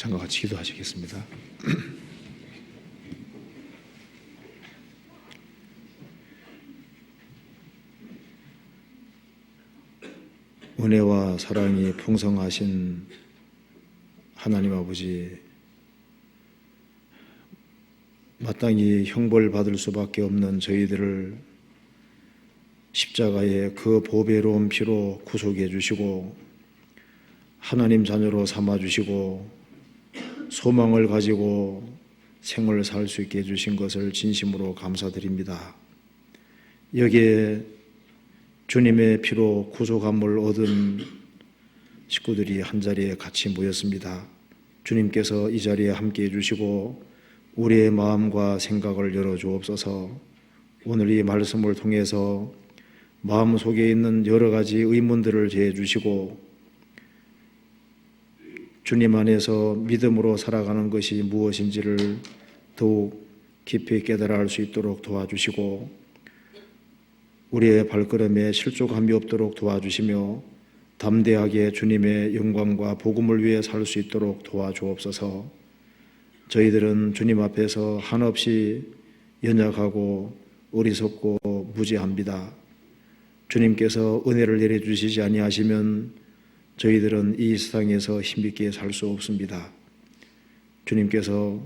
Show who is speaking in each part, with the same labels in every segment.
Speaker 1: 찬과 같이 기도하시겠습니다. 은혜와 사랑이 풍성하신 하나님 아버지, 마땅히 형벌 받을 수밖에 없는 저희들을 십자가의 그 보배로운 피로 구속해 주시고 하나님 자녀로 삼아 주시고 소망을 가지고 생을 살 수 있게 해주신 것을 진심으로 감사드립니다. 여기에 주님의 피로 구속함을 얻은 식구들이 한자리에 같이 모였습니다. 주님께서 이 자리에 함께 해주시고 우리의 마음과 생각을 열어주옵소서. 오늘 이 말씀을 통해서 마음속에 있는 여러 가지 의문들을 제해주시고 주님 안에서 믿음으로 살아가는 것이 무엇인지를 더욱 깊이 깨달아 알 수 있도록 도와주시고 우리의 발걸음에 실족함이 없도록 도와주시며 담대하게 주님의 영광과 복음을 위해 살 수 있도록 도와주옵소서. 저희들은 주님 앞에서 한없이 연약하고 어리석고 무지합니다. 주님께서 은혜를 내려주시지 아니하시면 저희들은 이 세상에서 힘있게 살 수 없습니다. 주님께서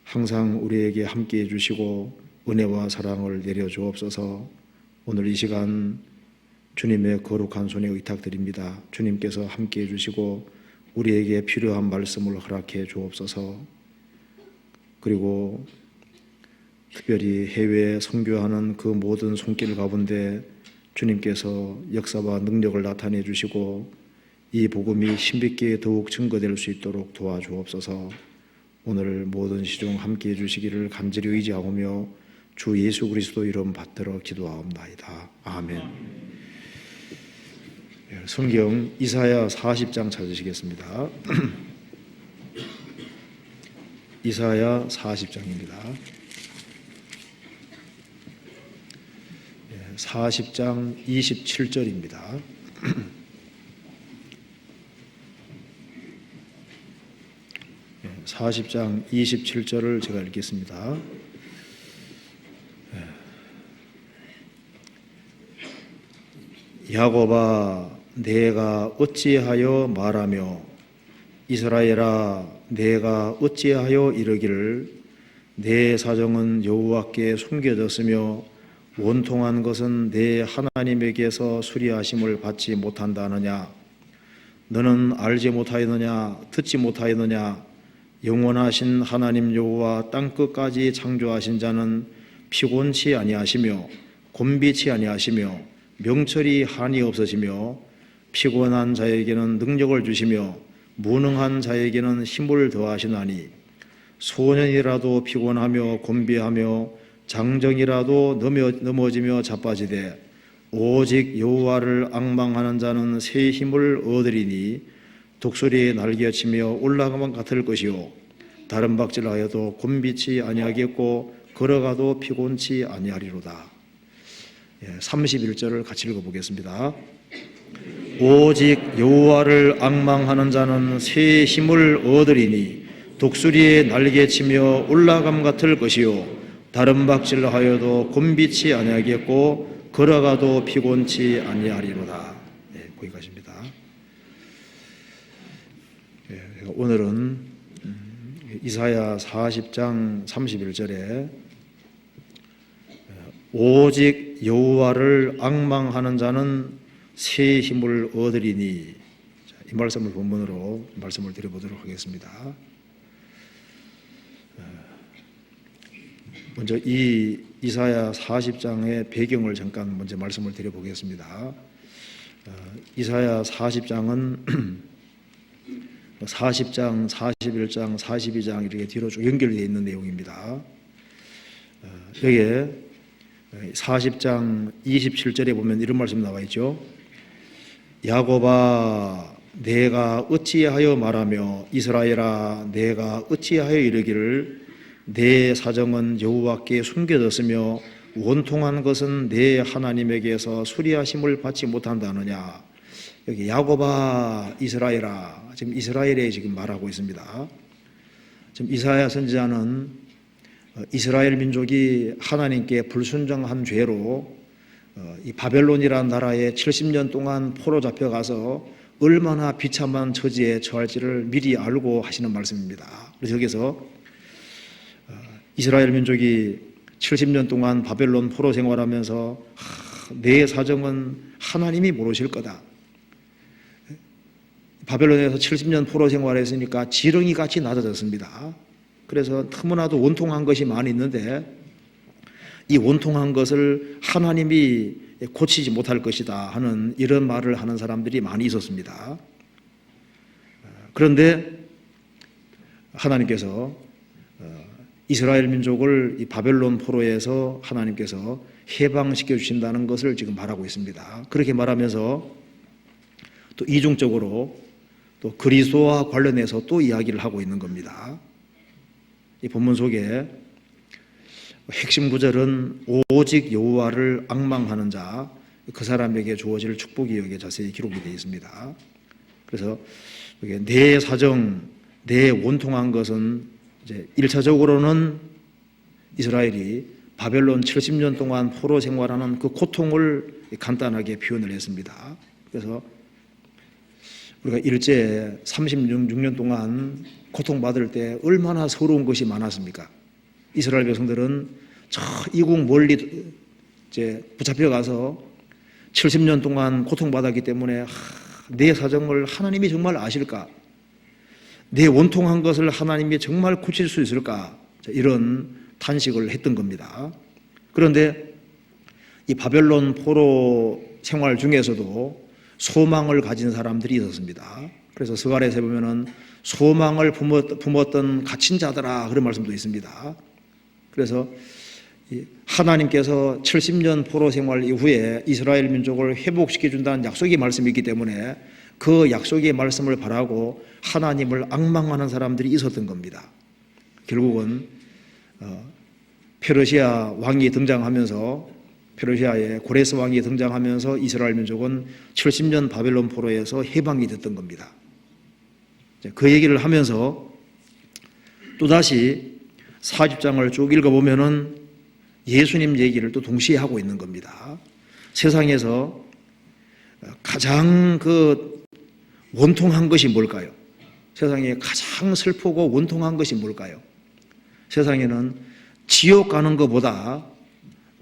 Speaker 1: 항상 우리에게 함께 해주시고 은혜와 사랑을 내려주옵소서. 오늘 이 시간 주님의 거룩한 손에 의탁드립니다. 주님께서 함께 해주시고 우리에게 필요한 말씀을 허락해 주옵소서. 그리고 특별히 해외에 선교하는 그 모든 손길 가운데 주님께서 역사와 능력을 나타내 주시고 이 복음이 힘있게 더욱 증거될 수 있도록 도와주옵소서. 오늘 모든 시중 함께 해주시기를 간절히 의지하오며 주 예수 그리스도 이름 받들어 기도하옵나이다. 아멘. 성경 이사야 40장 찾으시겠습니다. 이사야 40장입니다. 40장 27절입니다. 40장 27절을 제가 읽겠습니다. 야곱아, 내가 어찌하여 말하며 이스라엘아, 내가 어찌하여 이르기를 내 사정은 여호와께 숨겨졌으며 원통한 것은 내 하나님에게서 수리하심을 받지 못한다느냐. 너는 알지 못하였느냐, 듣지 못하였느냐. 영원하신 하나님 여호와 땅끝까지 창조하신 자는 피곤치 아니하시며 곤비치 아니하시며 명철이 한이 없으시며 피곤한 자에게는 능력을 주시며 무능한 자에게는 힘을 더하시나니 소년이라도 피곤하며 곤비하며 장정이라도 넘어지며 자빠지되 오직 여호와를 앙망하는 자는 새 힘을 얻으리니 독수리의 날개치며 올라가면 같을 것이요 다른 박질하여도 곤비치 아니하겠고 걸어가도 피곤치 아니하리로다. 31절을 같이 읽어보겠습니다. 오직 여호와를 앙망하는 자는 새 힘을 얻으리니 독수리의 날개치며 올라감 같을 것이요 다른 박질하여도 곤비치 아니하겠고 걸어가도 피곤치 아니하리로다. 거기까지입니다. 오늘은 이사야 40장 31절에 오직 여호와를 앙망하는 자는 새 힘을 얻으리니, 이 말씀을 본문으로 말씀을 드려보도록 하겠습니다. 먼저 이 이사야 40장의 배경을 잠깐 먼저 말씀을 드려보겠습니다. 이사야 40장은 40장, 41장, 42장 이렇게 뒤로 쭉 연결되어 있는 내용입니다. 여기에 40장 27절에 보면 이런 말씀 나와 있죠. 야곱아, 내가 어찌하여 말하며 이스라엘아, 내가 어찌하여 이르기를 내 사정은 여호와께 숨겨졌으며 원통한 것은 내 하나님에게서 수리하심을 받지 못한다느냐. 여기 야곱아 이스라엘아, 지금 이스라엘에 지금 말하고 있습니다. 지금 이사야 선지자는 이스라엘 민족이 하나님께 불순종한 죄로 이 바벨론이라는 나라에 70년 동안 포로 잡혀가서 얼마나 비참한 처지에 처할지를 미리 알고 하시는 말씀입니다. 그래서 여기서 이스라엘 민족이 70년 동안 바벨론 포로 생활하면서 내 사정은 하나님이 모르실 거다. 바벨론에서 70년 포로 생활했으니까 지렁이 같이 낮아졌습니다. 그래서 너무나도 원통한 것이 많이 있는데 이 원통한 것을 하나님이 고치지 못할 것이다 하는 이런 말을 하는 사람들이 많이 있었습니다. 그런데 하나님께서 이스라엘 민족을 이 바벨론 포로에서 하나님께서 해방시켜 주신다는 것을 지금 말하고 있습니다. 그렇게 말하면서 또 이중적으로 또 그리스도와 관련해서 또 이야기를 하고 있는 겁니다. 이 본문 속에 핵심 구절은 오직 여호와를 앙망하는 자, 그 사람에게 주어질 축복이 여기에 자세히 기록이 되어 있습니다. 그래서 내 사정, 내 원통한 것은 이제 1차적으로는 이스라엘이 바벨론 70년 동안 포로 생활하는 그 고통을 간단하게 표현을 했습니다. 그래서 우리가 일제 36년 동안 고통받을 때 얼마나 서러운 것이 많았습니까? 이스라엘 백성들은 저 이국 멀리 이제 붙잡혀 가서 70년 동안 고통받았기 때문에 내 사정을 하나님이 정말 아실까? 내 원통한 것을 하나님이 정말 고칠 수 있을까? 이런 탄식을 했던 겁니다. 그런데 이 바벨론 포로 생활 중에서도 소망을 가진 사람들이 있었습니다. 그래서 스가랴서에 보면은 소망을 품었던 갇힌 자들아 그런 말씀도 있습니다. 그래서 하나님께서 70년 포로 생활 이후에 이스라엘 민족을 회복시켜 준다는 약속의 말씀이 있기 때문에 그 약속의 말씀을 바라고 하나님을 앙망하는 사람들이 있었던 겁니다. 결국은 페르시아 왕이 등장하면서 페르시아의 고레스 왕이 등장하면서 이스라엘 민족은 70년 바벨론 포로에서 해방이 됐던 겁니다. 그 얘기를 하면서 또다시 40장을 쭉 읽어보면은 예수님 얘기를 또 동시에 하고 있는 겁니다. 세상에서 가장 원통한 것이 뭘까요? 세상에 가장 슬프고 원통한 것이 뭘까요? 세상에는 지옥 가는 것보다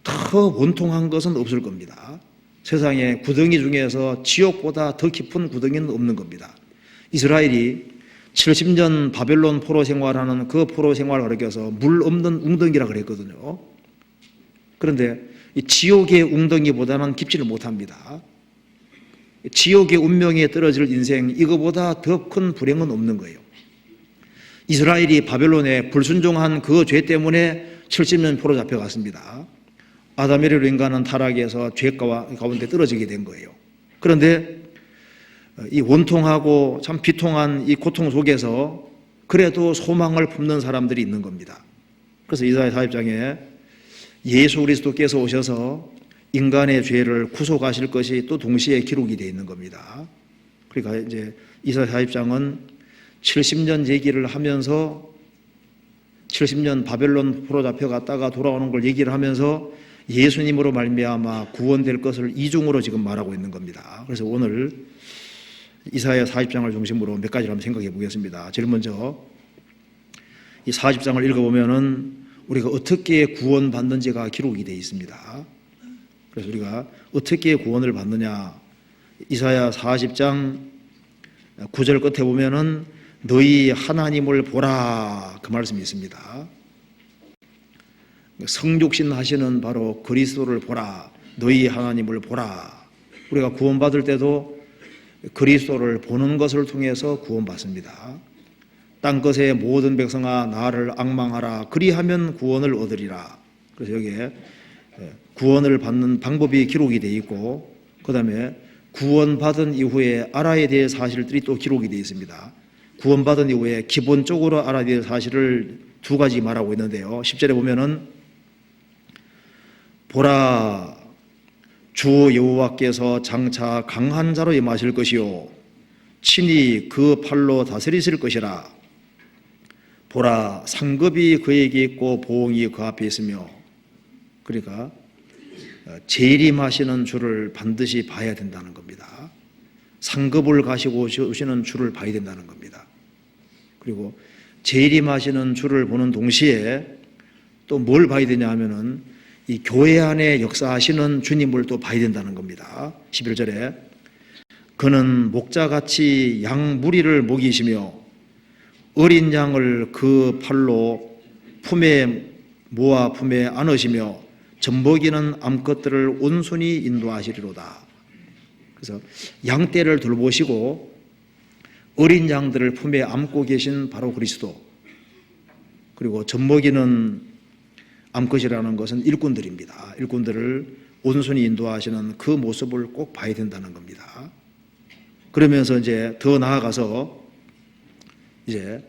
Speaker 1: 더 원통한 것은 없을 겁니다. 세상에 구덩이 중에서 지옥보다 더 깊은 구덩이는 없는 겁니다. 이스라엘이 70년 바벨론 포로 생활하는 그 포로 생활을 가리켜서 물 없는 웅덩이라 그랬거든요. 그런데 이 지옥의 웅덩이보다는 깊지를 못합니다. 지옥의 운명에 떨어질 인생, 이거보다 더 큰 불행은 없는 거예요. 이스라엘이 바벨론에 불순종한 그 죄 때문에 70년 포로 잡혀갔습니다. 아담에르로 인간은 타락해서 죄 가운데 떨어지게 된 거예요. 그런데 이 원통하고 참 비통한 이 고통 속에서 그래도 소망을 품는 사람들이 있는 겁니다. 그래서 이사야 40장에 예수 그리스도께서 오셔서 인간의 죄를 구속하실 것이 또 동시에 기록이 되어 있는 겁니다. 그러니까 이제 이사야 40장은 70년 얘기를 하면서 70년 바벨론 포로 잡혀갔다가 돌아오는 걸 얘기를 하면서 예수님으로 말미암아 구원될 것을 이중으로 지금 말하고 있는 겁니다. 그래서 오늘 이사야 40장을 중심으로 몇 가지를 한번 생각해 보겠습니다. 제일 먼저 이 40장을 읽어보면은 우리가 어떻게 구원받는지가 기록이 되어 있습니다. 그래서 우리가 어떻게 구원을 받느냐, 이사야 40장 9절 끝에 보면은 너희 하나님을 보라 그 말씀이 있습니다. 성육신 하시는 바로 그리스도를 보라, 너희 하나님을 보라. 우리가 구원받을 때도 그리스도를 보는 것을 통해서 구원받습니다. 땅끝의 모든 백성아 나를 앙망하라, 그리하면 구원을 얻으리라. 그래서 여기에 구원을 받는 방법이 기록이 되어 있고, 그 다음에 구원받은 이후에 알아야 될 사실들이 또 기록이 되어 있습니다. 구원받은 이후에 기본적으로 알아야 될 사실을 두 가지 말하고 있는데요. 10절에 보면은 보라, 주 여호와께서 장차 강한 자로 임하실 것이요 친히 그 팔로 다스리실 것이라. 보라, 상급이 그에게 있고 보응이 그 앞에 있으며. 그러니까 재림하시는 주를 반드시 봐야 된다는 겁니다. 상급을 가시고 오시는 주를 봐야 된다는 겁니다. 그리고 재림하시는 주를 보는 동시에 또 뭘 봐야 되냐 하면은 이 교회 안에 역사하시는 주님을 또 봐야 된다는 겁니다. 11절에 그는 목자같이 양 무리를 먹이시며 어린 양을 그 팔로 품에 모아 품에 안으시며 젖먹이는 암컷들을 온순히 인도하시리로다. 그래서 양떼를 돌보시고 어린 양들을 품에 안고 계신 바로 그리스도, 그리고 젖먹이는 암컷이라는 것은 일꾼들입니다. 일꾼들을 온순히 인도하시는 그 모습을 꼭 봐야 된다는 겁니다. 그러면서 이제 더 나아가서 이제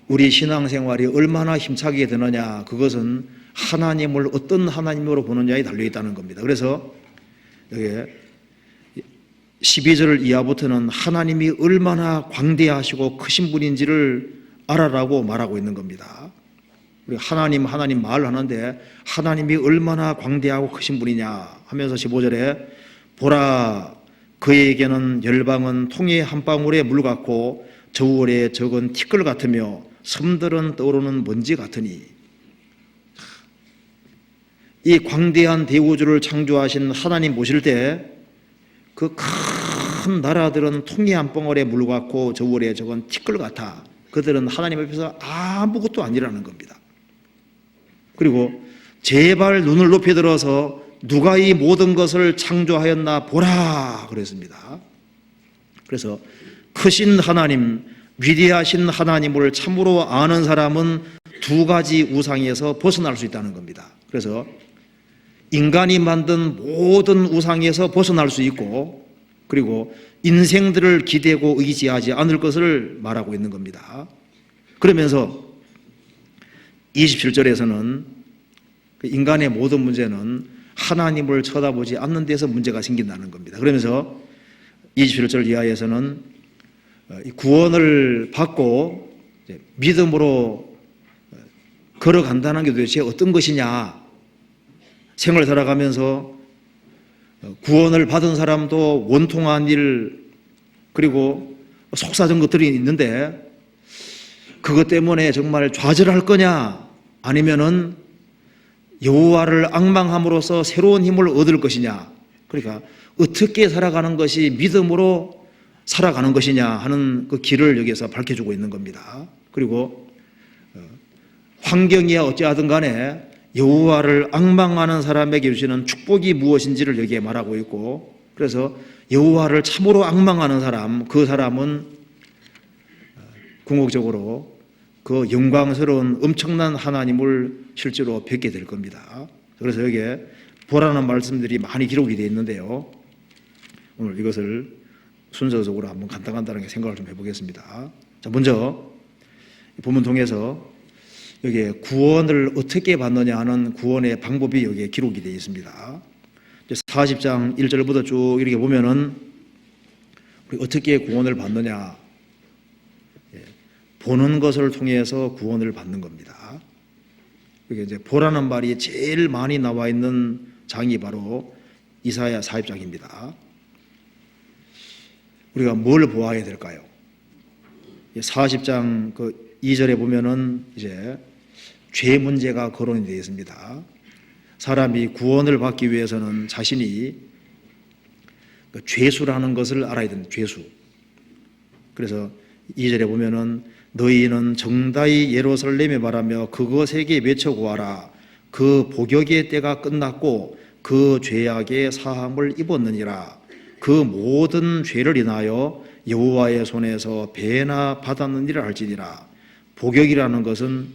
Speaker 1: 우리 신앙생활이 얼마나 힘차게 되느냐, 그것은 하나님을 어떤 하나님으로 보느냐에 달려 있다는 겁니다. 그래서 여기 12절 이하부터는 하나님이 얼마나 광대하시고 크신 분인지를 알아라고 말하고 있는 겁니다. 우리 하나님 말하는데 하나님이 얼마나 광대하고 크신 분이냐 하면서 15절에 보라, 그에게는 열방은 통의 한 방울의 물 같고 저울에 적은 티끌 같으며 섬들은 떠오르는 먼지 같으니. 이 광대한 대우주를 창조하신 하나님 보실 때 그 큰 나라들은 통이 한 벙어리의 물 같고 저울에 적은 티끌 같아. 그들은 하나님 앞에서 아무것도 아니라는 겁니다. 그리고 제발 눈을 높이 들어서 누가 이 모든 것을 창조하였나 보라 그랬습니다. 그래서 크신 하나님, 위대하신 하나님을 참으로 아는 사람은 두 가지 우상에서 벗어날 수 있다는 겁니다. 그래서 인간이 만든 모든 우상에서 벗어날 수 있고, 그리고 인생들을 기대고 의지하지 않을 것을 말하고 있는 겁니다. 그러면서 27절에서는 인간의 모든 문제는 하나님을 쳐다보지 않는 데서 문제가 생긴다는 겁니다. 그러면서 27절 이하에서는 구원을 받고 믿음으로 걸어간다는 게 도대체 어떤 것이냐, 생을 살아가면서 구원을 받은 사람도 원통한 일, 그리고 속사정 것들이 있는데 그것 때문에 정말 좌절할 거냐, 아니면은 여호와를 앙망함으로써 새로운 힘을 얻을 것이냐, 그러니까 어떻게 살아가는 것이 믿음으로 살아가는 것이냐 하는 그 길을 여기에서 밝혀주고 있는 겁니다. 그리고 환경이야 어찌하든 간에 여호와를 앙망하는 사람에게 주시는 축복이 무엇인지를 여기에 말하고 있고, 그래서 여호와를 참으로 앙망하는 사람, 그 사람은 궁극적으로 그 영광스러운 엄청난 하나님을 실제로 뵙게 될 겁니다. 그래서 여기에 보라는 말씀들이 많이 기록이 되어 있는데요, 오늘 이것을 순서적으로 한번 간단하게 생각을 좀 해보겠습니다. 자, 먼저 본문 통해서 여기에 구원을 어떻게 받느냐 하는 구원의 방법이 여기에 기록이 되어 있습니다. 40장 1절부터 쭉 이렇게 보면은 우리 어떻게 구원을 받느냐, 보는 것을 통해서 구원을 받는 겁니다. 이게 이제 보라는 말이 제일 많이 나와 있는 장이 바로 이사야 40장입니다. 우리가 뭘 보아야 될까요? 40장 그 2절에 보면은 이제 죄 문제가 거론이 되어 있습니다. 사람이 구원을 받기 위해서는 자신이 그 죄수라는 것을 알아야 된다. 죄수. 그래서 2절에 보면은 너희는 정다이 예루살렘에 말하며 그것에게 외쳐 고하라. 그 복역의 때가 끝났고 그 죄악의 사함을 입었느니라. 그 모든 죄를 인하여 여호와의 손에서 배나 받았느니라 할지니라. 복역이라는 것은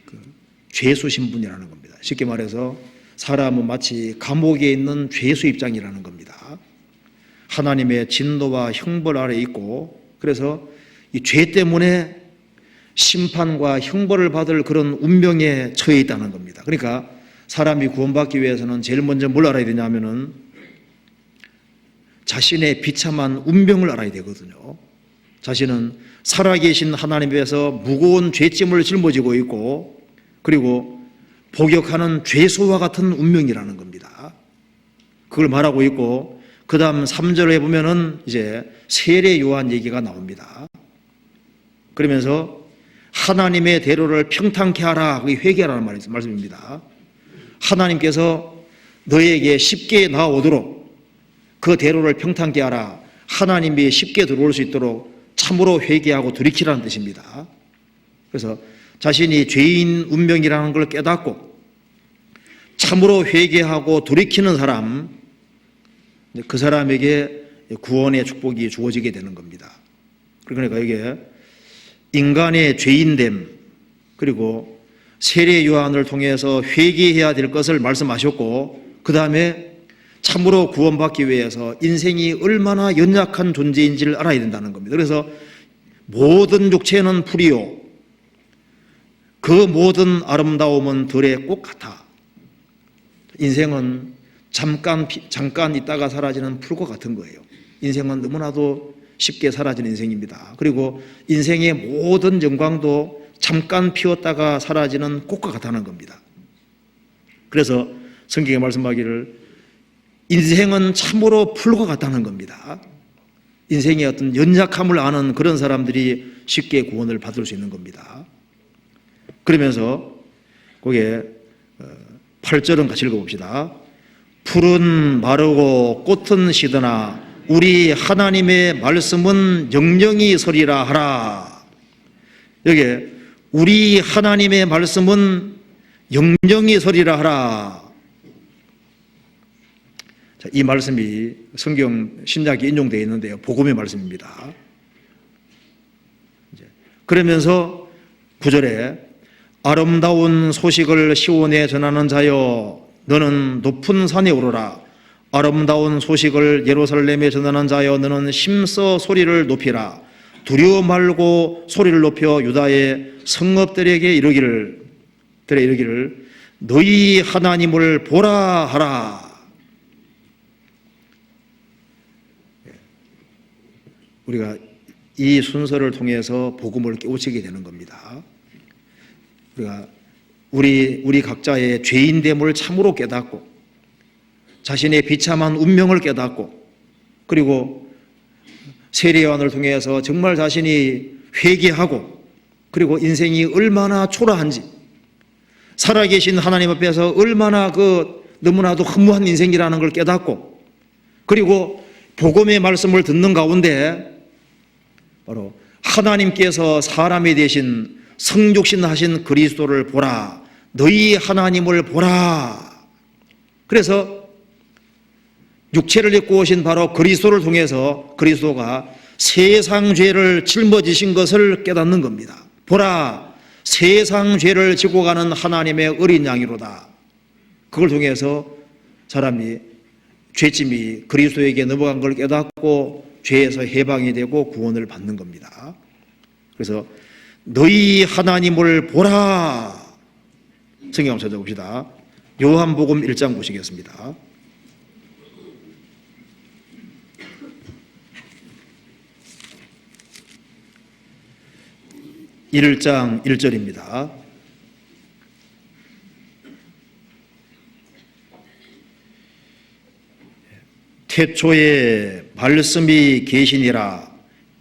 Speaker 1: 그 죄수 신분이라는 겁니다. 쉽게 말해서 사람은 마치 감옥에 있는 죄수 입장이라는 겁니다. 하나님의 진노와 형벌 아래 있고, 그래서 이 죄 때문에 심판과 형벌을 받을 그런 운명에 처해 있다는 겁니다. 그러니까 사람이 구원받기 위해서는 제일 먼저 뭘 알아야 되냐면은 자신의 비참한 운명을 알아야 되거든요. 자신은 살아계신 하나님에서 무거운 죄짐을 짊어지고 있고, 그리고 복역하는 죄수와 같은 운명이라는 겁니다. 그걸 말하고 있고, 그 다음 3절에 보면은 이제 세례 요한 얘기가 나옵니다. 그러면서 하나님의 대로를 평탄케 하라, 그게 회개하라는 말씀입니다. 하나님께서 너에게 쉽게 나오도록 그 대로를 평탄케 하라, 하나님이 쉽게 들어올 수 있도록 참으로 회개하고 돌이키라는 뜻입니다. 그래서 자신이 죄인 운명이라는 걸 깨닫고 참으로 회개하고 돌이키는 사람, 그 사람에게 구원의 축복이 주어지게 되는 겁니다. 그러니까 이게 인간의 죄인됨, 그리고 세례 요한을 통해서 회개해야 될 것을 말씀하셨고, 그 다음에 참으로 구원받기 위해서 인생이 얼마나 연약한 존재인지를 알아야 된다는 겁니다. 그래서 모든 육체는 풀이요, 그 모든 아름다움은 들에 꼭 같아. 인생은 잠깐 있다가 사라지는 풀과 같은 거예요. 인생은 너무나도 쉽게 사라지는 인생입니다. 그리고 인생의 모든 영광도 잠깐 피었다가 사라지는 꽃과 같다는 겁니다. 그래서 성경에 말씀하기를 인생은 참으로 풀과 같다는 겁니다. 인생의 어떤 연약함을 아는 그런 사람들이 쉽게 구원을 받을 수 있는 겁니다. 그러면서 거기에 8절은 같이 읽어봅시다. 풀은 마르고 꽃은 시드나 우리 하나님의 말씀은 영영이 서리라 하라. 여기에 우리 하나님의 말씀은 영영이 서리라 하라. 자, 이 말씀이 성경 신약에 인용되어 있는데요, 복음의 말씀입니다. 그러면서 9절에 아름다운 소식을 시온에 전하는 자여 너는 높은 산에 오르라. 아름다운 소식을 예루살렘에 전하는 자여 너는 힘써 소리를 높이라. 두려워 말고 소리를 높여 유다의 성읍들에게 이르기를 너희 하나님을 보라 하라. 우리가 이 순서를 통해서 복음을 깨우치게 되는 겁니다. 우리 각자의 죄인됨을 참으로 깨닫고 자신의 비참한 운명을 깨닫고, 그리고 세례 요한을 통해서 정말 자신이 회개하고, 그리고 인생이 얼마나 초라한지, 살아계신 하나님 앞에서 얼마나 너무나도 허무한 인생이라는 걸 깨닫고, 그리고 복음의 말씀을 듣는 가운데 바로 하나님께서 사람이 되신 성육신하신 그리스도를 보라. 너희 하나님을 보라. 그래서 육체를 입고 오신 바로 그리스도를 통해서 그리스도가 세상 죄를 짊어지신 것을 깨닫는 겁니다. 보라, 세상 죄를 지고 가는 하나님의 어린 양이로다. 그걸 통해서 사람이 죄짐이 그리스도에게 넘어간 걸 깨닫고 죄에서 해방이 되고 구원을 받는 겁니다. 그래서 너희 하나님을 보라. 성경 한번 찾아봅시다. 요한복음 1장 보시겠습니다. 1장 1절입니다. 태초에 말씀이 계시니라.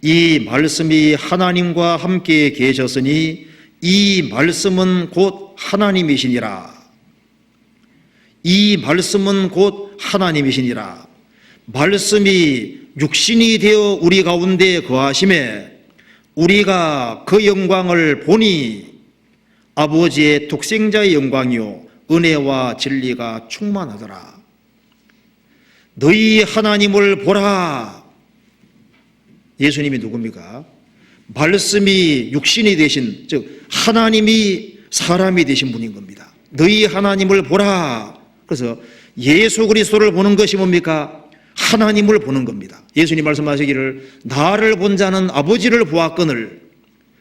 Speaker 1: 이 말씀이 하나님과 함께 계셨으니 이 말씀은 곧 하나님이시니라. 이 말씀은 곧 하나님이시니라. 말씀이 육신이 되어 우리 가운데 거하심에 우리가 그 영광을 보니 아버지의 독생자의 영광이요 은혜와 진리가 충만하더라. 너희 하나님을 보라. 예수님이 누굽니까? 말씀이 육신이 되신, 즉 하나님이 사람이 되신 분인 겁니다. 너희 하나님을 보라. 그래서 예수 그리스도를 보는 것이 뭡니까? 하나님을 보는 겁니다. 예수님 말씀하시기를 나를 본 자는 아버지를 보았거늘.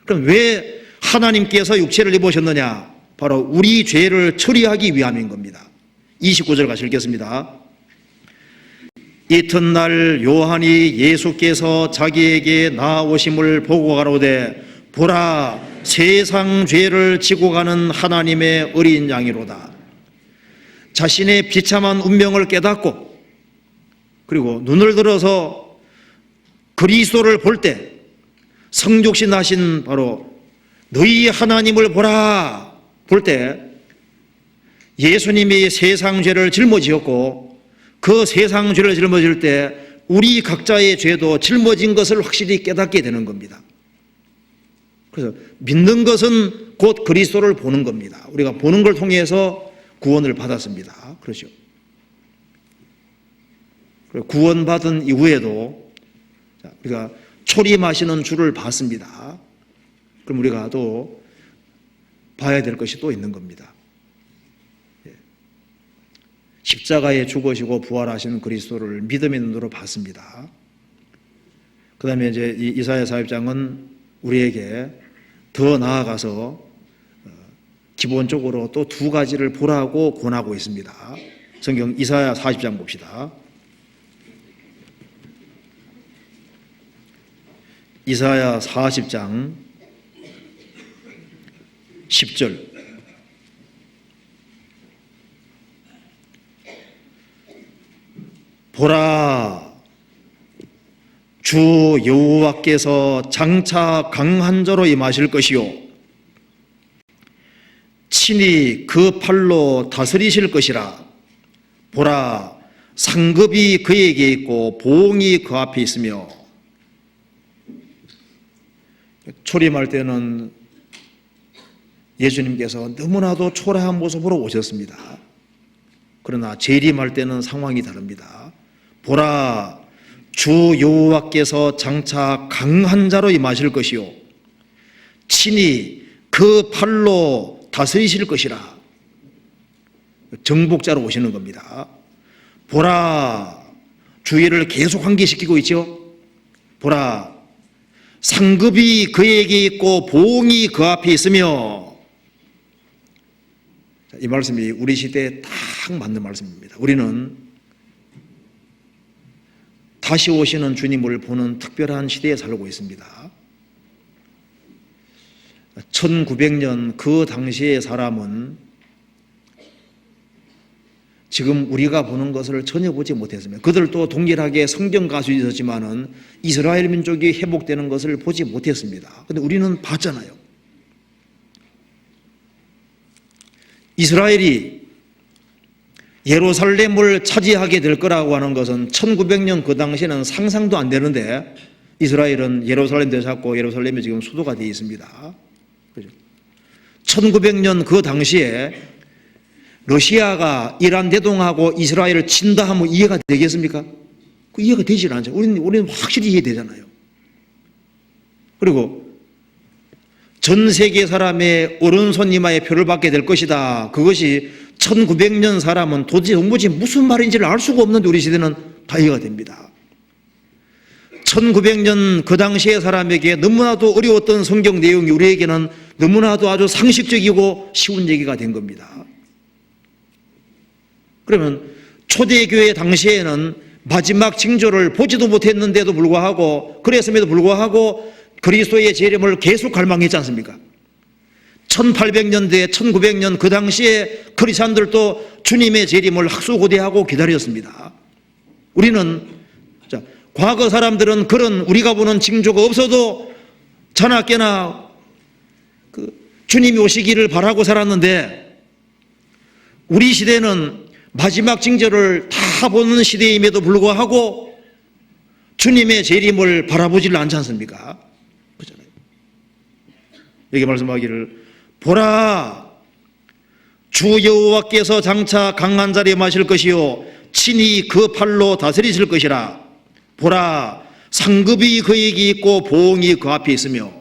Speaker 1: 그럼 왜 하나님께서 육체를 입으셨느냐? 바로 우리 죄를 처리하기 위함인 겁니다. 29절 같이 읽겠습니다. 이튿날 요한이 예수께서 자기에게 나아오심을 보고 가로되 보라, 세상 죄를 지고 가는 하나님의 어린 양이로다. 자신의 비참한 운명을 깨닫고 그리고 눈을 들어서 그리스도를 볼 때 성육신 하신 바로 너희 하나님을 보라 볼 때 예수님이 세상 죄를 짊어지었고 그 세상 죄를 짊어질 때 우리 각자의 죄도 짊어진 것을 확실히 깨닫게 되는 겁니다. 그래서 믿는 것은 곧 그리스도를 보는 겁니다. 우리가 보는 걸 통해서 구원을 받았습니다. 그렇죠. 구원받은 이후에도 우리가 초림하시는 주를 봤습니다. 그럼 우리가 또 봐야 될 것이 또 있는 겁니다. 십자가에 죽으시고 부활하시는 그리스도를 믿음의 눈으로 봤습니다. 그 다음에 이제 이사야 사역장은 우리에게 더 나아가서 기본적으로 또 두 가지를 보라고 권하고 있습니다. 성경 이사야 40장 봅시다. 이사야 40장 10절. 보라, 주 여호와께서 장차 강한 자로 임하실 것이요 친히 그 팔로 다스리실 것이라. 보라, 상급이 그에게 있고 보응이 그 앞에 있으며. 초림할 때는 예수님께서 너무나도 초라한 모습으로 오셨습니다. 그러나 재림할 때는 상황이 다릅니다. 보라, 주 여호와께서 장차 강한 자로 임하실 것이요 친히 그 팔로 다스리실 것이라. 정복자로 오시는 겁니다. 보라, 주의를 계속 환기시키고 있죠. 보라, 상급이 그에게 있고 보응이 그 앞에 있으며. 이 말씀이 우리 시대에 딱 맞는 말씀입니다. 우리는 다시 오시는 주님을 보는 특별한 시대에 살고 있습니다. 1900년 그 당시의 사람은 지금 우리가 보는 것을 전혀 보지 못했습니다. 그들도 동일하게 성경 가수에 있었지만은 이스라엘 민족이 회복되는 것을 보지 못했습니다. 그런데 우리는 봤잖아요. 이스라엘이 예루살렘을 차지하게 될 거라고 하는 것은 1900년 그 당시에는 상상도 안 되는데 이스라엘은 예루살렘 되찾고 예루살렘이 지금 수도가 되어 있습니다. 1900년 그 당시에 러시아가 이란 대동하고 이스라엘을 친다 하면 이해가 되겠습니까? 그 이해가 되질 않죠. 우리는 확실히 이해되잖아요. 그리고 전 세계 사람의 오른손 이마에 표를 받게 될 것이다. 그것이 1900년 사람은 도대체 무슨 말인지를 알 수가 없는데 우리 시대는 다 이해가 됩니다. 1900년 그 당시의 사람에게 너무나도 어려웠던 성경 내용이 우리에게는 너무나도 아주 상식적이고 쉬운 얘기가 된 겁니다. 그러면 초대교회 당시에는 마지막 징조를 보지도 못했는데도 불구하고 그랬음에도 불구하고 그리스도의 재림을 계속 갈망했지 않습니까? 1800년대 1900년 그 당시에 크리스찬들도 주님의 재림을 학수고대하고 기다렸습니다. 우리는 과거 사람들은 그런 우리가 보는 징조가 없어도 자나깨나 주님이 오시기를 바라고 살았는데 우리 시대는 마지막 징조를 다 보는 시대임에도 불구하고 주님의 재림을 바라보지를 않지 않습니까? 그렇잖아요. 여기 말씀하기를 보라, 주 여호와께서 장차 강한 자리에 마실 것이요 친히 그 팔로 다스리실 것이라. 보라, 상급이 그에게 있고 보응이 그 앞에 있으며.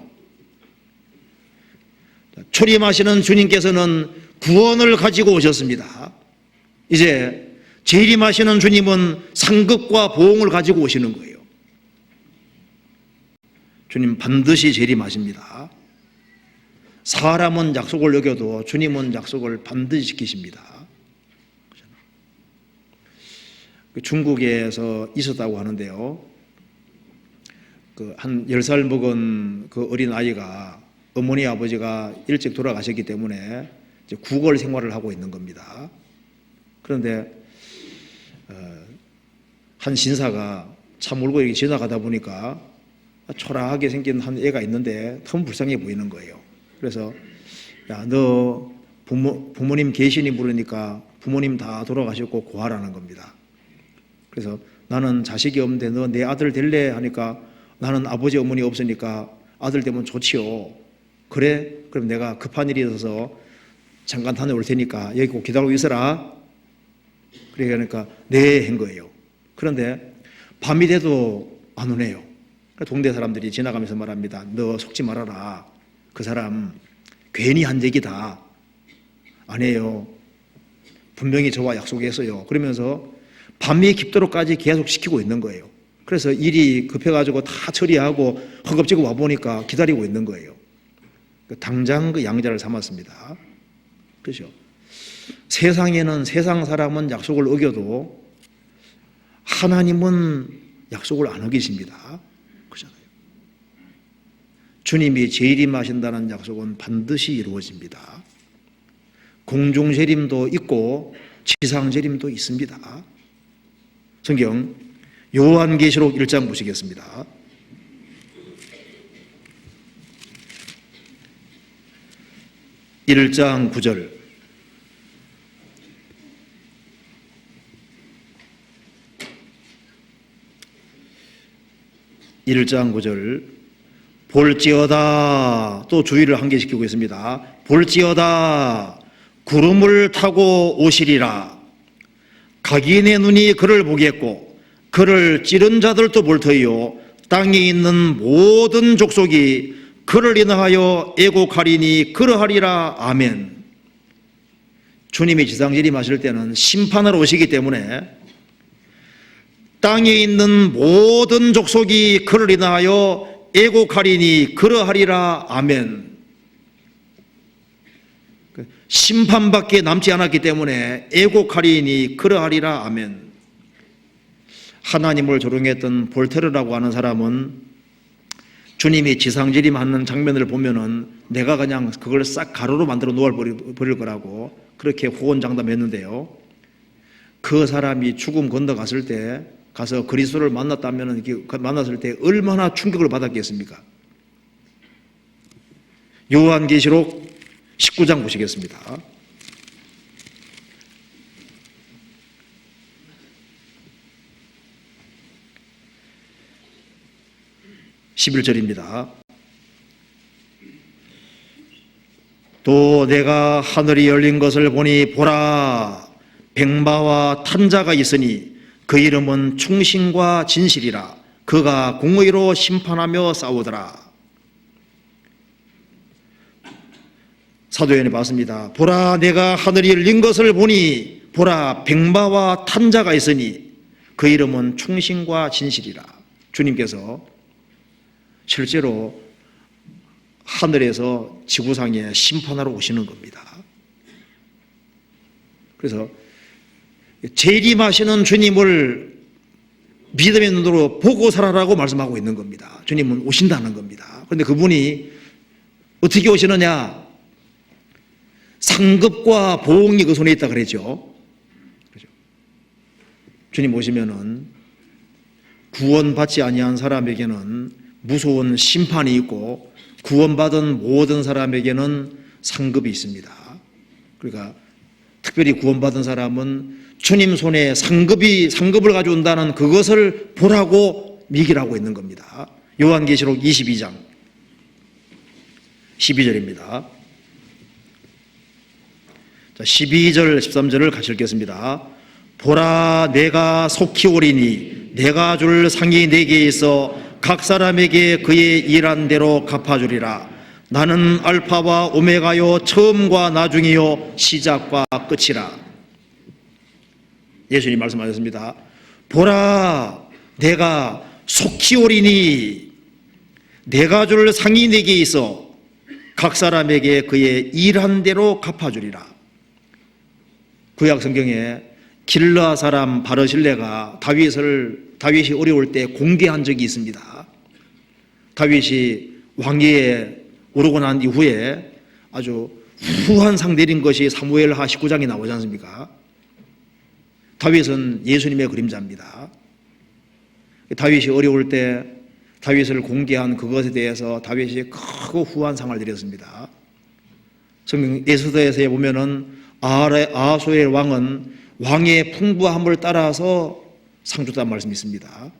Speaker 1: 초림하시는 주님께서는 구원을 가지고 오셨습니다. 이제 재림하시는 주님은 상급과 보응을 가지고 오시는 거예요. 주님 반드시 재림하십니다. 사람은 약속을 어겨도 주님은 약속을 반드시 지키십니다. 중국에서 있었다고 하는데요. 한 10살 먹은 그 어린 아이가 어머니 아버지가 일찍 돌아가셨기 때문에 이제 구걸 생활을 하고 있는 겁니다. 그런데 한 신사가 차 몰고 이렇게 지나가다 보니까 초라하게 생긴 한 애가 있는데 너무 불쌍해 보이는 거예요. 그래서 야, 너 부모님 계시니 물으니까 부모님 다 돌아가셨고 고아라는 겁니다. 그래서 나는 자식이 없는데 너 내 아들 될래? 하니까 나는 아버지 어머니 없으니까 아들 되면 좋지요. 그래? 그럼 내가 급한 일이 있어서 잠깐 다녀올 테니까 여기 꼭 기다리고 있어라. 그러니까 네 한 거예요. 그런데 밤이 돼도 안 오네요. 동네 사람들이 지나가면서 말합니다. 너 속지 말아라. 그 사람 괜히 한 얘기다. 아니에요. 분명히 저와 약속했어요. 그러면서 밤이 깊도록까지 계속 시키고 있는 거예요. 그래서 일이 급해가지고 다 처리하고 허겁지겁 와보니까 기다리고 있는 거예요. 당장 그 양자를 삼았습니다. 그렇죠? 세상에는 세상 사람은 약속을 어겨도 하나님은 약속을 안 어기십니다. 그렇잖아요. 주님이 재림하신다는 약속은 반드시 이루어집니다. 공중재림도 있고 지상재림도 있습니다. 성경 요한계시록 1장 보시겠습니다. (1장 9절) (1장 9절) 볼지어다, 또 주의를 한계시키고 있습니다. 볼지어다, 구름을 타고 오시리라. 각인의 눈이 그를 보겠고 그를 찌른 자들도 볼 터이요 땅에 있는 모든 족속이 그를 인하여 애곡하리니 그러하리라. 아멘. 주님이 지상재림하실 때는 심판하러 오시기 때문에 땅에 있는 모든 족속이 그를 인하여 애곡하리니 그러하리라. 아멘. 심판밖에 남지 않았기 때문에 애곡하리니 그러하리라. 아멘. 하나님을 조롱했던 볼테르라고 하는 사람은 주님이 지상재림하는 장면을 보면은 내가 그냥 그걸 싹 가루로 만들어 놓아버릴 거라고 그렇게 호언장담했는데요. 그 사람이 죽음 건너갔을 때 가서 그리스도를 만났다면은 만났을 때 얼마나 충격을 받았겠습니까? 요한계시록 19장 보시겠습니다. 11절입니다. 또 내가 하늘이 열린 것을 보니 보라, 백마와 탄자가 있으니 그 이름은 충신과 진실이라. 그가 공의로 심판하며 싸우더라. 사도 요한이 봤습니다. 보라, 내가 하늘이 열린 것을 보니 보라, 백마와 탄자가 있으니 그 이름은 충신과 진실이라. 주님께서 실제로 하늘에서 지구상에 심판하러 오시는 겁니다. 그래서 재림하시는 주님을 믿음의 눈으로 보고 살아라고 말씀하고 있는 겁니다. 주님은 오신다는 겁니다. 그런데 그분이 어떻게 오시느냐? 상급과 보응이 그 손에 있다 그랬죠. 주님 오시면은 구원받지 아니한 사람에게는 무서운 심판이 있고 구원받은 모든 사람에게는 상급이 있습니다. 그러니까 특별히 구원받은 사람은 주님 손에 상급을 가져온다는 그것을 보라고 미기라고 있는 겁니다. 요한계시록 22장 12절입니다. 자, 12절 13절을 같이 읽겠습니다. 보라, 내가 속히 오리니 내가 줄 상이 내게 있어 각 사람에게 그의 일한 대로 갚아주리라. 나는 알파와 오메가요 처음과 나중이요 시작과 끝이라. 예수님 말씀하셨습니다. 보라, 내가 속히 오리니 내가 줄 상이 내게 있어 각 사람에게 그의 일한 대로 갚아주리라. 구약 성경에 길르앗 사람 바르실레가 다윗이 어려울 때 공개한 적이 있습니다. 다윗이 왕위에 오르고 난 이후에 아주 후한 상 내린 것이 사무엘하 19장에 나오지 않습니까? 다윗은 예수님의 그림자입니다. 다윗이 어려울 때 다윗을 공개한 그것에 대해서 다윗이 크고 후한 상을 드렸습니다. 성경 에스더에서 보면은 아하수엘 왕은 왕의 풍부함을 따라서 상 줬다는 말씀이 있습니다.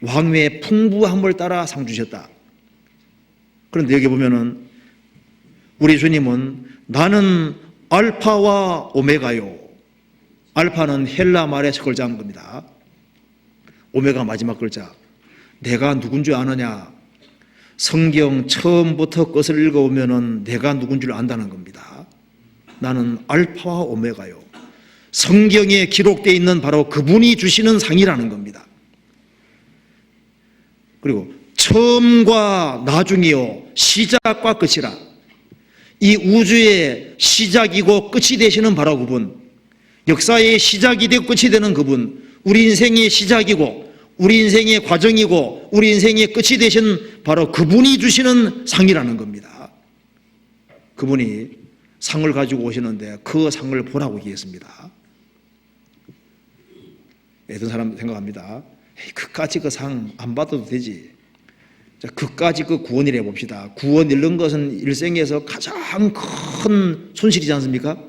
Speaker 1: 왕의 풍부함을 따라 상 주셨다. 그런데 여기 보면은 우리 주님은 나는 알파와 오메가요. 알파는 헬라 말의 첫 글자인 겁니다. 오메가 마지막 글자. 내가 누군 줄 아느냐? 성경 처음부터 것을 읽어보면은 내가 누군 줄 안다는 겁니다. 나는 알파와 오메가요. 성경에 기록되어 있는 바로 그분이 주시는 상이라는 겁니다. 그리고 처음과 나중이요 시작과 끝이라. 이 우주의 시작이고 끝이 되시는 바로 그분, 역사의 시작이 되고 끝이 되는 그분, 우리 인생의 시작이고 우리 인생의 과정이고 우리 인생의 끝이 되신 바로 그분이 주시는 상이라는 겁니다. 그분이 상을 가지고 오시는데 그 상을 보라고 얘기했습니다. 어떤 사람 생각합니다. 그까지 그 상 안 받아도 되지. 자, 그까지 그 구원이라 봅시다. 구원 잃는 것은 일생에서 가장 큰 손실이지 않습니까?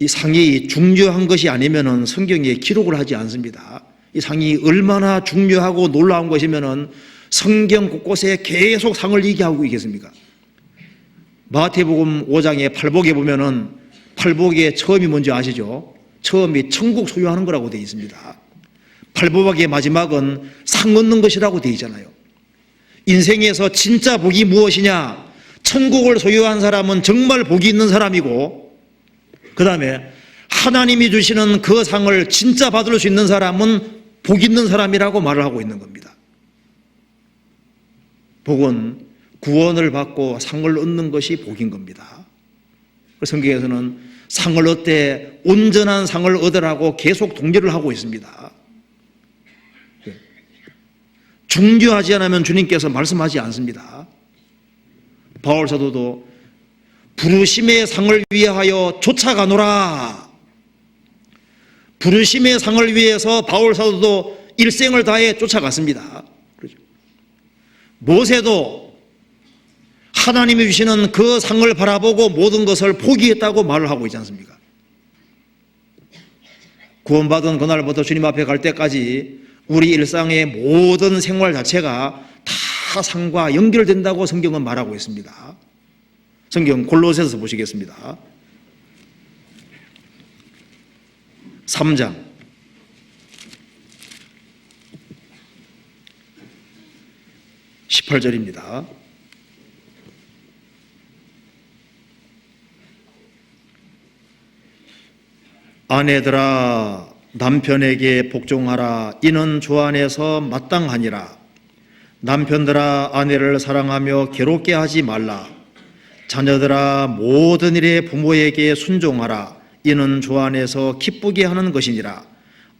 Speaker 1: 이 상이 중요한 것이 아니면은 성경에 기록을 하지 않습니다. 이 상이 얼마나 중요하고 놀라운 것이면은 성경 곳곳에 계속 상을 얘기하고 있겠습니까? 마태복음 5장의 팔복에 보면은 팔복의 처음이 뭔지 아시죠? 처음이 천국 소유하는 거라고 되어 있습니다. 팔복의 마지막은 상 얻는 것이라고 되어 있잖아요. 인생에서 진짜 복이 무엇이냐? 천국을 소유한 사람은 정말 복이 있는 사람이고, 그 다음에 하나님이 주시는 그 상을 진짜 받을 수 있는 사람은 복 있는 사람이라고 말을 하고 있는 겁니다. 복은 구원을 받고 상을 얻는 것이 복인 겁니다. 성경에서는 상을 얻되 온전한 상을 얻으라고 계속 독려를 하고 있습니다. 중요하지 않으면 주님께서 말씀하지 않습니다. 바울 사도도 부르심의 상을 위하여 쫓아가노라. 부르심의 상을 위해서 바울 사도도 일생을 다해 쫓아갔습니다. 그렇죠? 모세도 하나님이 주시는 그 상을 바라보고 모든 것을 포기했다고 말을 하고 있지 않습니까? 구원받은 그날부터 주님 앞에 갈 때까지 우리 일상의 모든 생활 자체가 다 상과 연결된다고 성경은 말하고 있습니다. 성경 골로새서 보시겠습니다. 3장 18절입니다. 아내들아 남편에게 복종하라. 이는 주 안에서 마땅하니라. 남편들아 아내를 사랑하며 괴롭게 하지 말라. 자녀들아 모든 일에 부모에게 순종하라. 이는 주 안에서 기쁘게 하는 것이니라.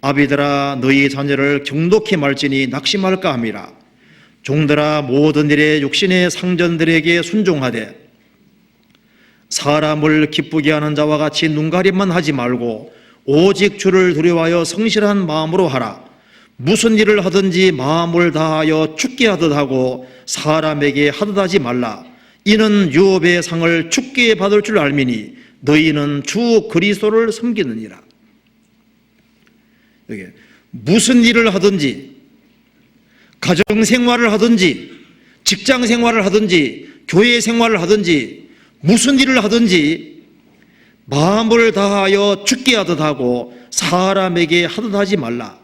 Speaker 1: 아비들아 너희 자녀를 경독히 말지니 낙심할까 함이라. 종들아 모든 일에 육신의 상전들에게 순종하되 사람을 기쁘게 하는 자와 같이 눈가림만 하지 말고 오직 주를 두려워하여 성실한 마음으로 하라. 무슨 일을 하든지 마음을 다하여 죽게 하듯 하고 사람에게 하듯 하지 말라. 이는 유업의 상을 죽게 받을 줄 알미니 너희는 주 그리스도를 섬기느니라. 여기 무슨 일을 하든지, 가정생활을 하든지, 직장생활을 하든지, 교회생활을 하든지, 무슨 일을 하든지 마음을 다하여 죽게 하듯 하고 사람에게 하듯 하지 말라.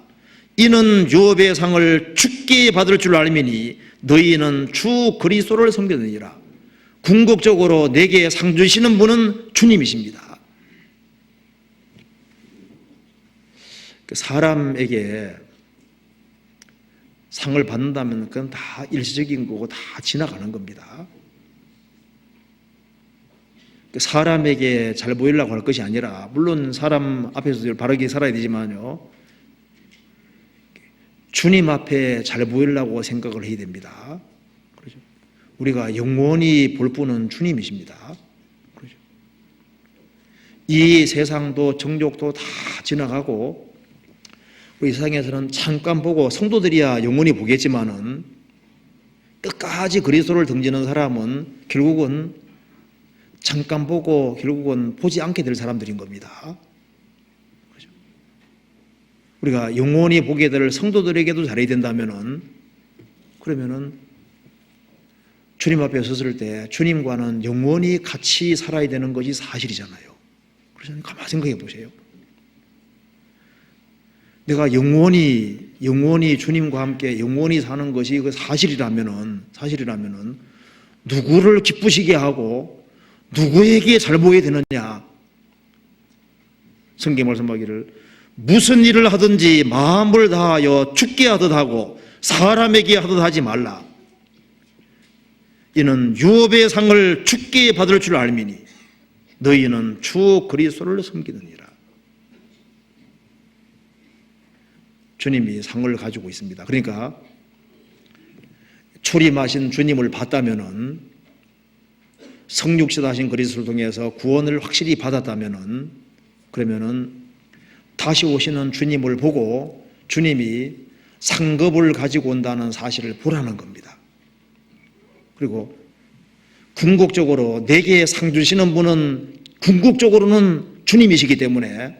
Speaker 1: 이는 유업의 상을 죽게 받을 줄 알미니 너희는 주 그리스도를 섬기느니라. 궁극적으로 내게 상 주시는 분은 주님이십니다. 사람에게 상을 받는다면 그건 다 일시적인 거고 다 지나가는 겁니다. 사람에게 잘 보이려고 할 것이 아니라, 물론 사람 앞에서도 바르게 살아야 되지만요, 주님 앞에 잘 보이려고 생각을 해야 됩니다. 그렇죠? 우리가 영원히 볼 분은 주님이십니다. 그렇죠? 이 세상도 정욕도 다 지나가고, 우리 세상에서는 잠깐 보고, 성도들이야 영원히 보겠지만은 끝까지 그리스도를 등지는 사람은 결국은 잠깐 보고 결국은 보지 않게 될 사람들인 겁니다. 그렇죠? 우리가 영원히 보게 될 성도들에게도 잘해야 된다면은, 그러면은 주님 앞에 섰을 때 주님과는 영원히 같이 살아야 되는 것이 사실이잖아요. 그래서 가만히 생각해 보세요. 내가 영원히 주님과 함께 영원히 사는 것이 그 사실이라면은 누구를 기쁘시게 하고 누구에게 잘 보여야 되느냐? 성경 말씀하기를 무슨 일을 하든지 마음을 다하여 주께 하듯 하고 사람에게 하듯 하지 말라. 이는 유업의 상을 주께 받을 줄 알미니 너희는 주 그리스도를 섬기느니라. 주님이 상을 가지고 있습니다. 그러니까 초림하신 주님을 봤다면은, 성육신하신 그리스도를 통해서 구원을 확실히 받았다면은, 그러면은 다시 오시는 주님을 보고 주님이 상급을 가지고 온다는 사실을 보라는 겁니다. 그리고 궁극적으로 내게 상 주시는 분은 궁극적으로는 주님이시기 때문에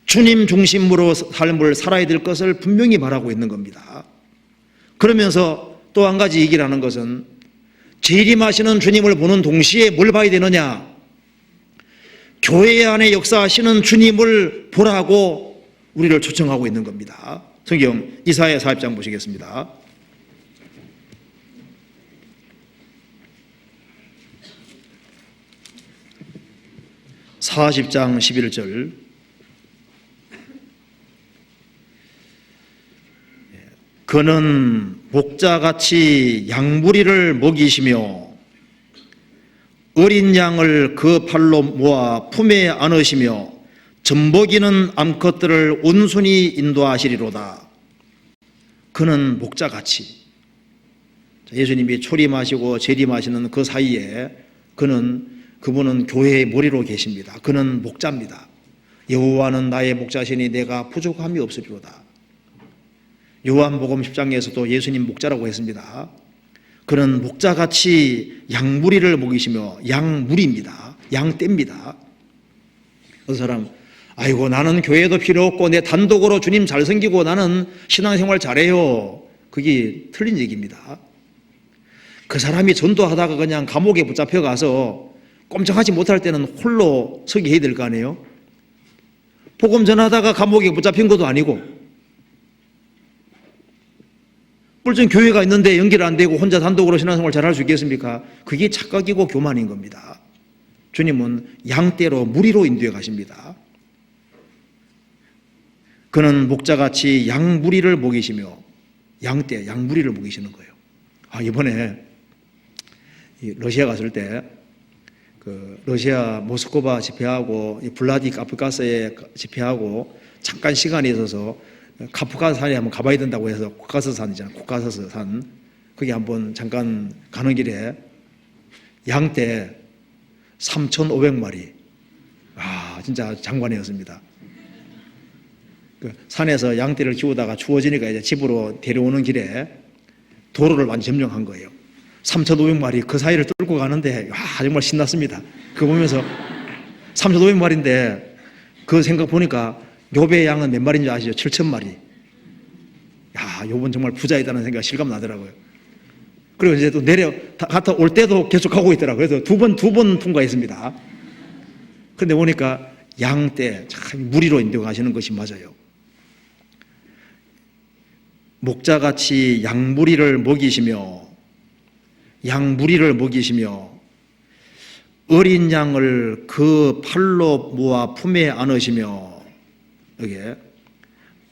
Speaker 1: 주님 중심으로 삶을 살아야 될 것을 분명히 말하고 있는 겁니다. 그러면서 또 한 가지 얘기를 하는 것은, 재림하시는 주님을 보는 동시에 뭘 봐야 되느냐? 교회 안에 역사하시는 주님을 보라고 우리를 초청하고 있는 겁니다. 성경 이사야 40장 보시겠습니다. (40장 11절) 그는 목자같이 양무리를 먹이시며 어린 양을 그 팔로 모아 품에 안으시며 젖먹이는 암컷들을 온순히 인도하시리로다. 그는 목자같이, 예수님이 초림하시고 재림하시는 그 사이에 그분은 교회의 머리로 계십니다. 그는 목자입니다. 여호와는 나의 목자시니 내가 부족함이 없으리로다. 요한복음 10장에서도 예수님 목자라고 했습니다. 그는 목자같이 양무리를 먹이시며, 양무리입니다. 양떼입니다. 어떤 사람, 아이고 나는 교회도 필요 없고 내 단독으로 주님 잘 섬기고 나는 신앙생활 잘해요. 그게 틀린 얘기입니다. 그 사람이 전도하다가 그냥 감옥에 붙잡혀 가서 꼼짝하지 못할 때는 홀로 서기 해야 될 거 아니에요. 복음 전하다가 감옥에 붙잡힌 것도 아니고, 뿔전 교회가 있는데 연결 안 되고 혼자 단독으로 신앙생활 잘할 수 있겠습니까? 그게 착각이고 교만인 겁니다. 주님은 양떼로 무리로 인도해 가십니다. 그는 목자같이 양무리를 먹이시며, 양무리를 먹이시는 거예요. 이번에 러시아 갔을 때 러시아 모스크바 집회하고 블라디카프카스에 집회하고 잠깐 시간이 있어서 카프카스 산에 한번 가봐야 된다고 해서, 코카서스 산이잖아요. 코카서스 산. 거기 한번 잠깐 가는 길에 양떼 3,500마리. 진짜 장관이었습니다. 산에서 양떼를 키우다가 추워지니까 이제 집으로 데려오는 길에 도로를 완전 점령한 거예요. 3,500마리 그 사이를 뚫고 가는데, 정말 신났습니다. 그거 보면서 3,500마리인데 그 생각 보니까 욥의 양은 몇 마리인 줄 아시죠? 7,000마리. 욥은 정말 부자이다는 생각이 실감 나더라고요. 그리고 이제 또 갔다 올 때도 계속 가고 있더라고요. 그래서 두 번 통과했습니다. 그런데 보니까 양떼, 참 무리로 인도하시는 것이 맞아요. 목자같이 양무리를 먹이시며 어린 양을 그 팔로 모아 품에 안으시며, 여기에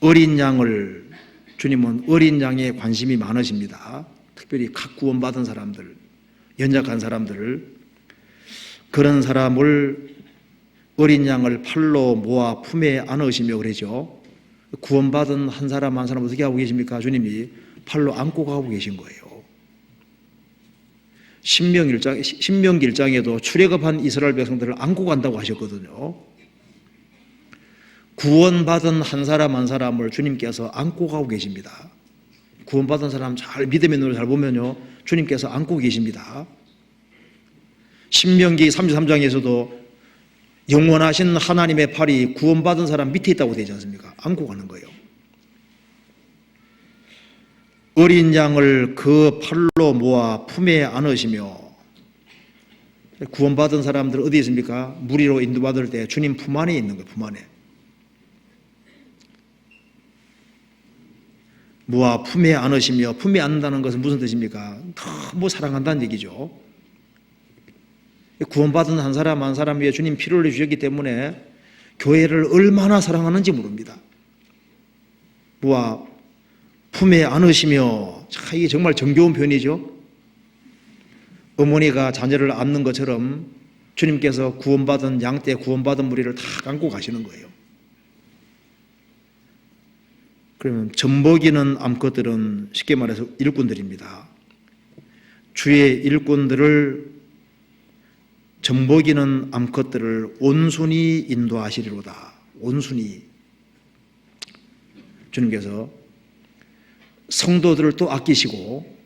Speaker 1: 어린 양을 주님은 어린 양에 관심이 많으십니다. 특별히 각 구원받은 사람들, 연약한 사람들, 그런 사람을 어린 양을 팔로 모아 품에 안으시며 그러죠. 구원받은 한 사람 한 사람 어떻게 하고 계십니까? 주님이 팔로 안고 가고 계신 거예요. 신명기 1장에도 출애굽한 이스라엘 백성들을 안고 간다고 하셨거든요. 구원받은 한 사람 한 사람을 주님께서 안고 가고 계십니다. 구원받은 사람 잘 믿음의 눈을 잘 보면요, 주님께서 안고 계십니다. 신명기 33장에서도 영원하신 하나님의 팔이 구원받은 사람 밑에 있다고 되지 않습니까? 안고 가는 거예요. 어린 양을 그 팔로 모아 품에 안으시며, 구원받은 사람들 어디 있습니까? 무리로 인도받을 때 주님 품 안에 있는 거예요. 품 안에. 모아 품에 안으시며, 품에 안는다는 것은 무슨 뜻입니까? 너무 사랑한다는 얘기죠. 구원받은 한 사람 한 사람 위에 주님 피를 흘려 주셨기 때문에 교회를 얼마나 사랑하는지 모릅니다. 모아 품에 안으시며, 이게 정말 정겨운 표현이죠. 어머니가 자녀를 안는 것처럼 주님께서 구원받은 양떼 구원받은 무리를 다 안고 가시는 거예요. 그러면 젖먹이는 암컷들은 쉽게 말해서 일꾼들입니다. 주의 일꾼들을, 젖먹이는 암컷들을 온순히 인도하시리로다. 온순히. 주님께서 성도들을 또 아끼시고,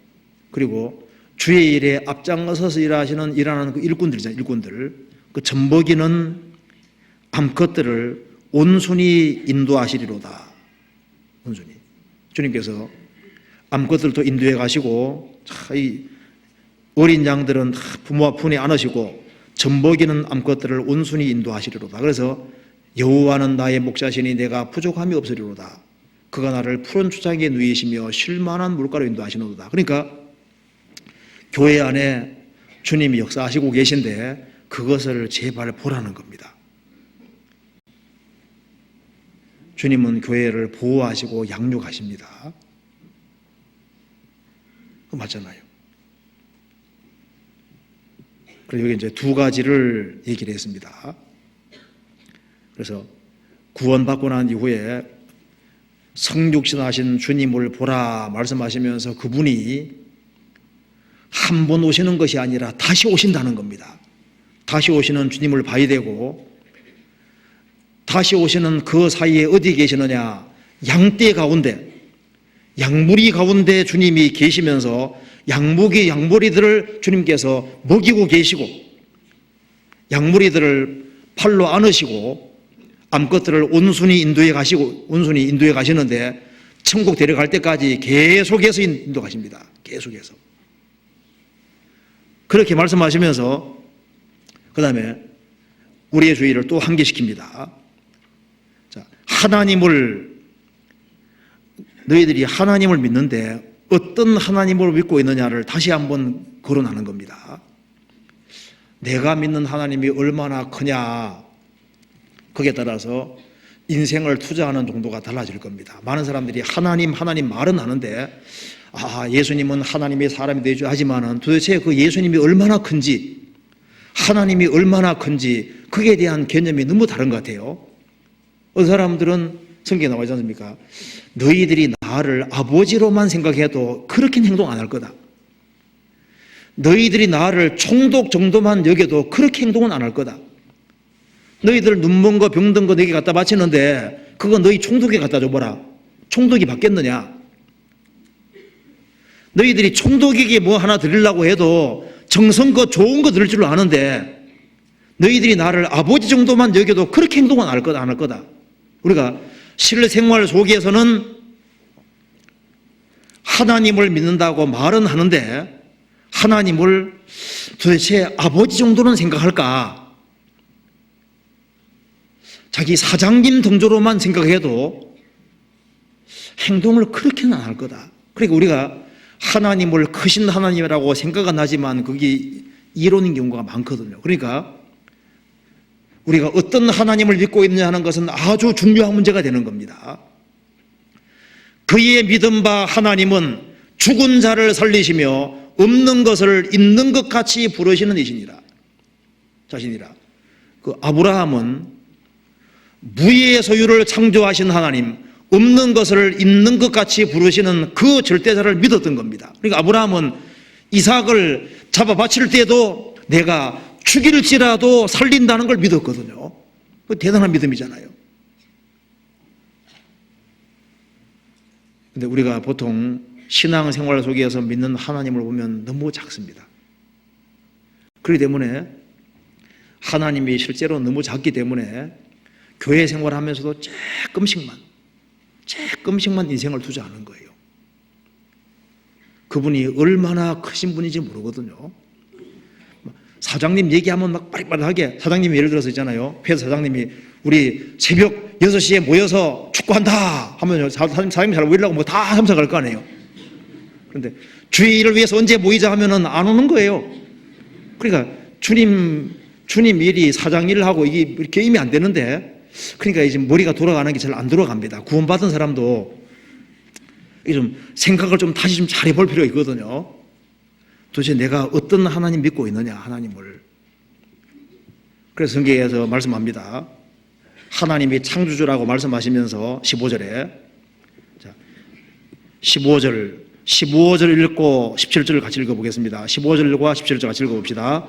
Speaker 1: 그리고 주의 일에 앞장서서 일하는 그 일꾼들이잖아요. 일꾼들. 그 젖먹이는 암컷들을 온순히 인도하시리로다. 온순히. 주님께서 암컷들도 인도해 가시고, 이 어린 양들은 부모와 품에 안으시고, 젖먹이는 암컷들을 온순히 인도하시리로다. 그래서 여호와는 나의 목자시니 내가 부족함이 없으리로다. 그가 나를 푸른 초장에 누이시며 쉴만한 물가로 인도하시노도다. 그러니까 교회 안에 주님이 역사하시고 계신데 그것을 제발 보라는 겁니다. 주님은 교회를 보호하시고 양육하십니다. 그거 맞잖아요. 그래서 여기 이제 두 가지를 얘기를 했습니다. 그래서 구원받고 난 이후에 성육신하신 주님을 보라 말씀하시면서 그분이 한 번 오시는 것이 아니라 다시 오신다는 겁니다. 다시 오시는 주님을 봐야 되고, 다시 오시는 그 사이에 어디 계시느냐? 양떼 가운데, 양무리 가운데 주님이 계시면서 양무리들을 주님께서 먹이고 계시고, 양무리들을 팔로 안으시고 암컷들을 온순히 인도해 가시는데 천국 데려갈 때까지 계속해서 인도가십니다. 계속해서. 그렇게 말씀하시면서 그 다음에 우리의 주의를 또 환기시킵니다. 자, 너희들이 하나님을 믿는데 어떤 하나님을 믿고 있느냐를 다시 한번 거론하는 겁니다. 내가 믿는 하나님이 얼마나 크냐, 거기에 따라서 인생을 투자하는 정도가 달라질 겁니다. 많은 사람들이 하나님 말은 하는데, 예수님은 하나님의 사람이 되죠 하지만은 도대체 그 예수님이 얼마나 큰지, 하나님이 얼마나 큰지 그에 대한 개념이 너무 다른 것 같아요. 어떤 사람들은 성경에 나와 있지 않습니까? 너희들이 나를 아버지로만 생각해도 그렇게는 행동 안 할 거다. 너희들이 나를 총독 정도만 여겨도 그렇게 행동은 안 할 거다. 너희들 눈먼 거 병든 거 내게 갖다 바치는데 그거 너희 총독에 갖다 줘보라. 총독이 받겠느냐? 너희들이 총독에게 뭐 하나 드리려고 해도 정성껏 좋은 거 드릴 줄 아는데 너희들이 나를 아버지 정도만 여겨도 그렇게 행동은 안 할 거다. 우리가 실생활 속에서는 하나님을 믿는다고 말은 하는데 하나님을 도대체 아버지 정도는 생각할까? 자기 사장님 정도로만 생각해도 행동을 그렇게는 안 할 거다. 그러니까 우리가 하나님을 크신 하나님이라고 생각은 하지만 그게 이론인 경우가 많거든요. 그러니까 우리가 어떤 하나님을 믿고 있느냐 하는 것은 아주 중요한 문제가 되는 겁니다. 그의 믿은 바 하나님은 죽은 자를 살리시며 없는 것을 있는 것 같이 부르시는 이시니라. 자신이라. 그 아브라함은 무의 소유를 창조하신 하나님, 없는 것을 있는 것 같이 부르시는 그 절대자를 믿었던 겁니다. 그러니까 아브라함은 이삭을 잡아 바칠 때도 내가 죽일지라도 살린다는 걸 믿었거든요. 그 대단한 믿음이잖아요. 근데 우리가 보통 신앙생활 속에서 믿는 하나님을 보면 너무 작습니다. 그렇기 때문에 하나님이 실제로 너무 작기 때문에 교회 생활하면서도 조금씩만 인생을 투자하는 거예요. 그분이 얼마나 크신 분인지 모르거든요. 사장님 얘기하면 막 빠릿빠릿하게, 사장님이 예를 들어서 있잖아요. 회사 사장님이 우리 새벽 6시에 모여서 축구한다 하면 사장님이 잘 모이려고 뭐 다 참석할 거 아니에요. 그런데 주의를 위해서 언제 모이자 하면은 안 오는 거예요. 그러니까 주님 일이 사장 일을 하고 이게 게임이 안 되는데, 그러니까 이제 머리가 돌아가는 게 잘 안 돌아갑니다. 구원받은 사람도 좀 생각을 좀 다시 좀 잘해볼 필요가 있거든요. 도대체 내가 어떤 하나님 믿고 있느냐, 하나님을. 그래서 성경에서 말씀합니다. 하나님이 창조주라고 말씀하시면서 15절에, 자, 15절 읽고 17절을 같이 읽어보겠습니다. 15절과 17절 같이 읽어봅시다.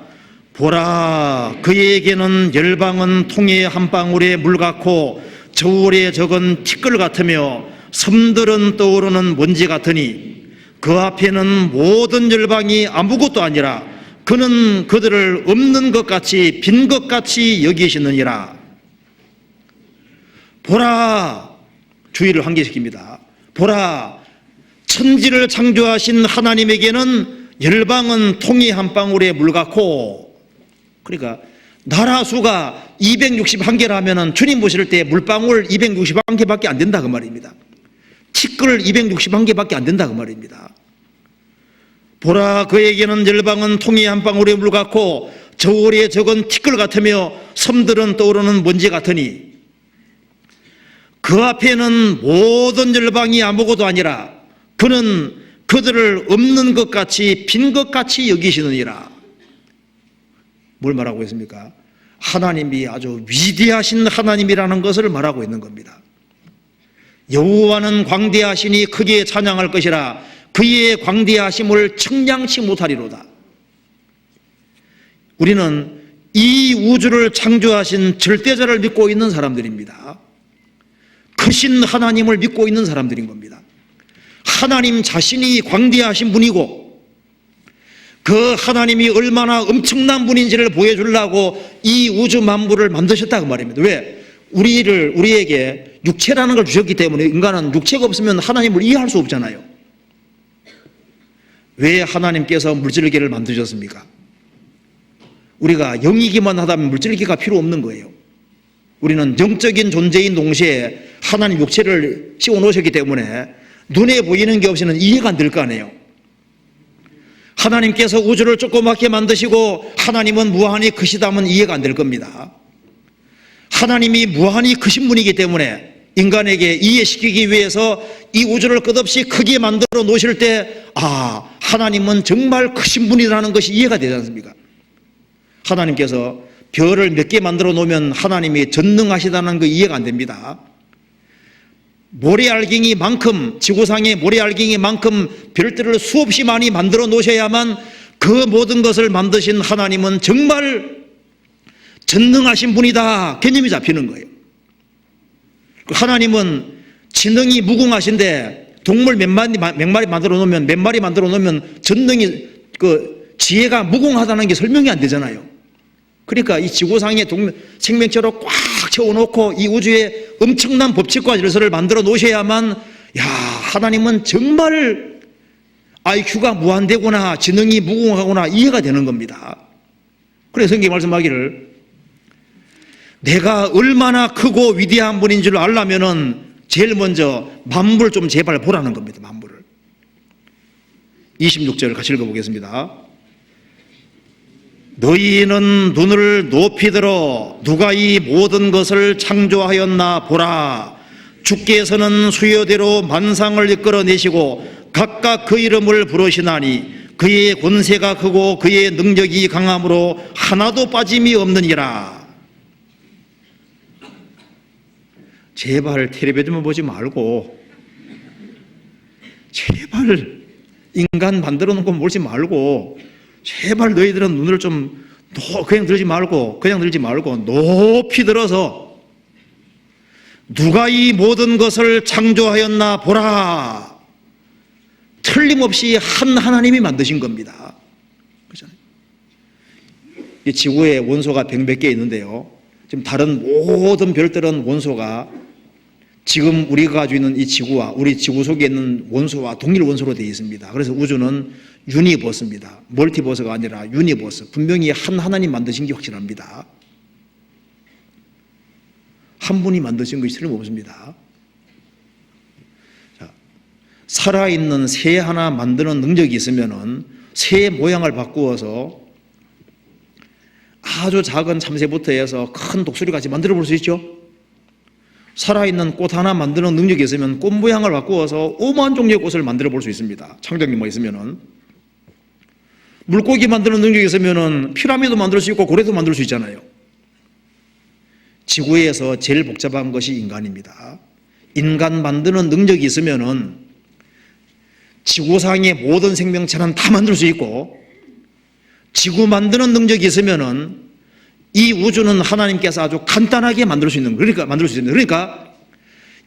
Speaker 1: 보라, 그에게는 열방은 통에 한 방울의 물 같고 저울에 적은 티끌 같으며 섬들은 떠오르는 먼지 같으니 그 앞에는 모든 열방이 아무것도 아니라 그는 그들을 없는 것 같이 빈 것 같이 여기시느니라. 보라, 주의를 환기시킵니다. 보라, 천지를 창조하신 하나님에게는 열방은 통이 한 방울의 물 같고, 그러니까 나라 수가 261개라면 주님 보실 때 물방울 261개밖에 안 된다 그 말입니다. 티끌 261개밖에 안 된다 그 말입니다. 보라, 그에게는 열방은 통이 한 방울의 물 같고 저울에 적은 티끌 같으며 섬들은 떠오르는 먼지 같으니 그 앞에는 모든 열방이 아무것도 아니라 그는 그들을 없는 것 같이 빈 것 같이 여기시느니라. 뭘 말하고 있습니까? 하나님이 아주 위대하신 하나님이라는 것을 말하고 있는 겁니다. 여호와는 광대하시니 크게 찬양할 것이라 그의 광대하심을 청량치 못하리로다. 우리는 이 우주를 창조하신 절대자를 믿고 있는 사람들입니다. 크신 하나님을 믿고 있는 사람들인 겁니다. 하나님 자신이 광대하신 분이고 그 하나님이 얼마나 엄청난 분인지를 보여주려고 이 우주 만물을 만드셨다고 말입니다. 왜? 우리에게 육체라는 걸 주셨기 때문에 인간은 육체가 없으면 하나님을 이해할 수 없잖아요. 왜 하나님께서 물질계를 만드셨습니까? 우리가 영이기만 하다면 물질계가 필요 없는 거예요. 우리는 영적인 존재인 동시에 하나님 육체를 씌워 놓으셨기 때문에 눈에 보이는 게 없이는 이해가 안 될 거 아니에요. 하나님께서 우주를 조그맣게 만드시고 하나님은 무한히 크시다면 이해가 안 될 겁니다. 하나님이 무한히 크신 분이기 때문에 인간에게 이해시키기 위해서 이 우주를 끝없이 크게 만들어 놓으실 때 하나님은 정말 크신 분이라는 것이 이해가 되지 않습니까? 하나님께서 별을 몇 개 만들어 놓으면 하나님이 전능하시다는 거 이해가 안 됩니다. 모래알갱이만큼, 지구상의 모래알갱이만큼 별들을 수없이 많이 만들어 놓으셔야만 그 모든 것을 만드신 하나님은 정말 전능하신 분이다 개념이 잡히는 거예요. 하나님은 지능이 무궁하신데 동물 몇 마리 만들어 놓으면 전능이 지혜가 무궁하다는 게 설명이 안 되잖아요. 그러니까 이 지구상의 생명체로 꽉 채워놓고 이 우주에 엄청난 법칙과 질서를 만들어 놓으셔야만 하나님은 정말 IQ가 무한대구나, 지능이 무궁하구나 이해가 되는 겁니다. 그래서 성경이 말씀하기를 내가 얼마나 크고 위대한 분인 줄 알려면은 제일 먼저 만물을 좀 제발 보라는 겁니다. 만물을. 26절 같이 읽어보겠습니다. 너희는 눈을 높이 들어 누가 이 모든 것을 창조하였나 보라. 주께서는 수요대로 만상을 이끌어내시고 각각 그 이름을 부르시나니 그의 권세가 크고 그의 능력이 강함으로 하나도 빠짐이 없느니라. 제발 텔레비전만 보지 말고, 제발 인간 만들어 놓고 몰지 말고, 제발 너희들은 눈을 좀 그냥 들지 말고 높이 들어서 누가 이 모든 것을 창조하였나 보라. 틀림없이 한 하나님이 만드신 겁니다. 그렇잖아요. 이 지구에 원소가 100몇 개 있는데요, 지금 다른 모든 별들은 원소가 지금 우리가 가지고 있는 이 지구와 우리 지구 속에 있는 원소와 동일 원소로 되어 있습니다. 그래서 우주는 유니버스입니다. 멀티버스가 아니라 유니버스. 분명히 한 하나님 만드신 게 확실합니다. 한 분이 만드신 것이 틀림없습니다. 자, 살아있는 새 하나 만드는 능력이 있으면은 새 모양을 바꾸어서 아주 작은 참새부터 해서 큰 독수리까지 만들어 볼 수 있죠. 살아있는 꽃 하나 만드는 능력이 있으면 꽃 모양을 바꾸어서 오만 종류의 꽃을 만들어 볼 수 있습니다. 창작력만 있으면은. 물고기 만드는 능력이 있으면은 피라미드 만들 수 있고 고래도 만들 수 있잖아요. 지구에서 제일 복잡한 것이 인간입니다. 인간 만드는 능력이 있으면은 지구상의 모든 생명체는 다 만들 수 있고, 지구 만드는 능력이 있으면은 이 우주는 하나님께서 아주 간단하게 만들 수 있는 거예요. 그러니까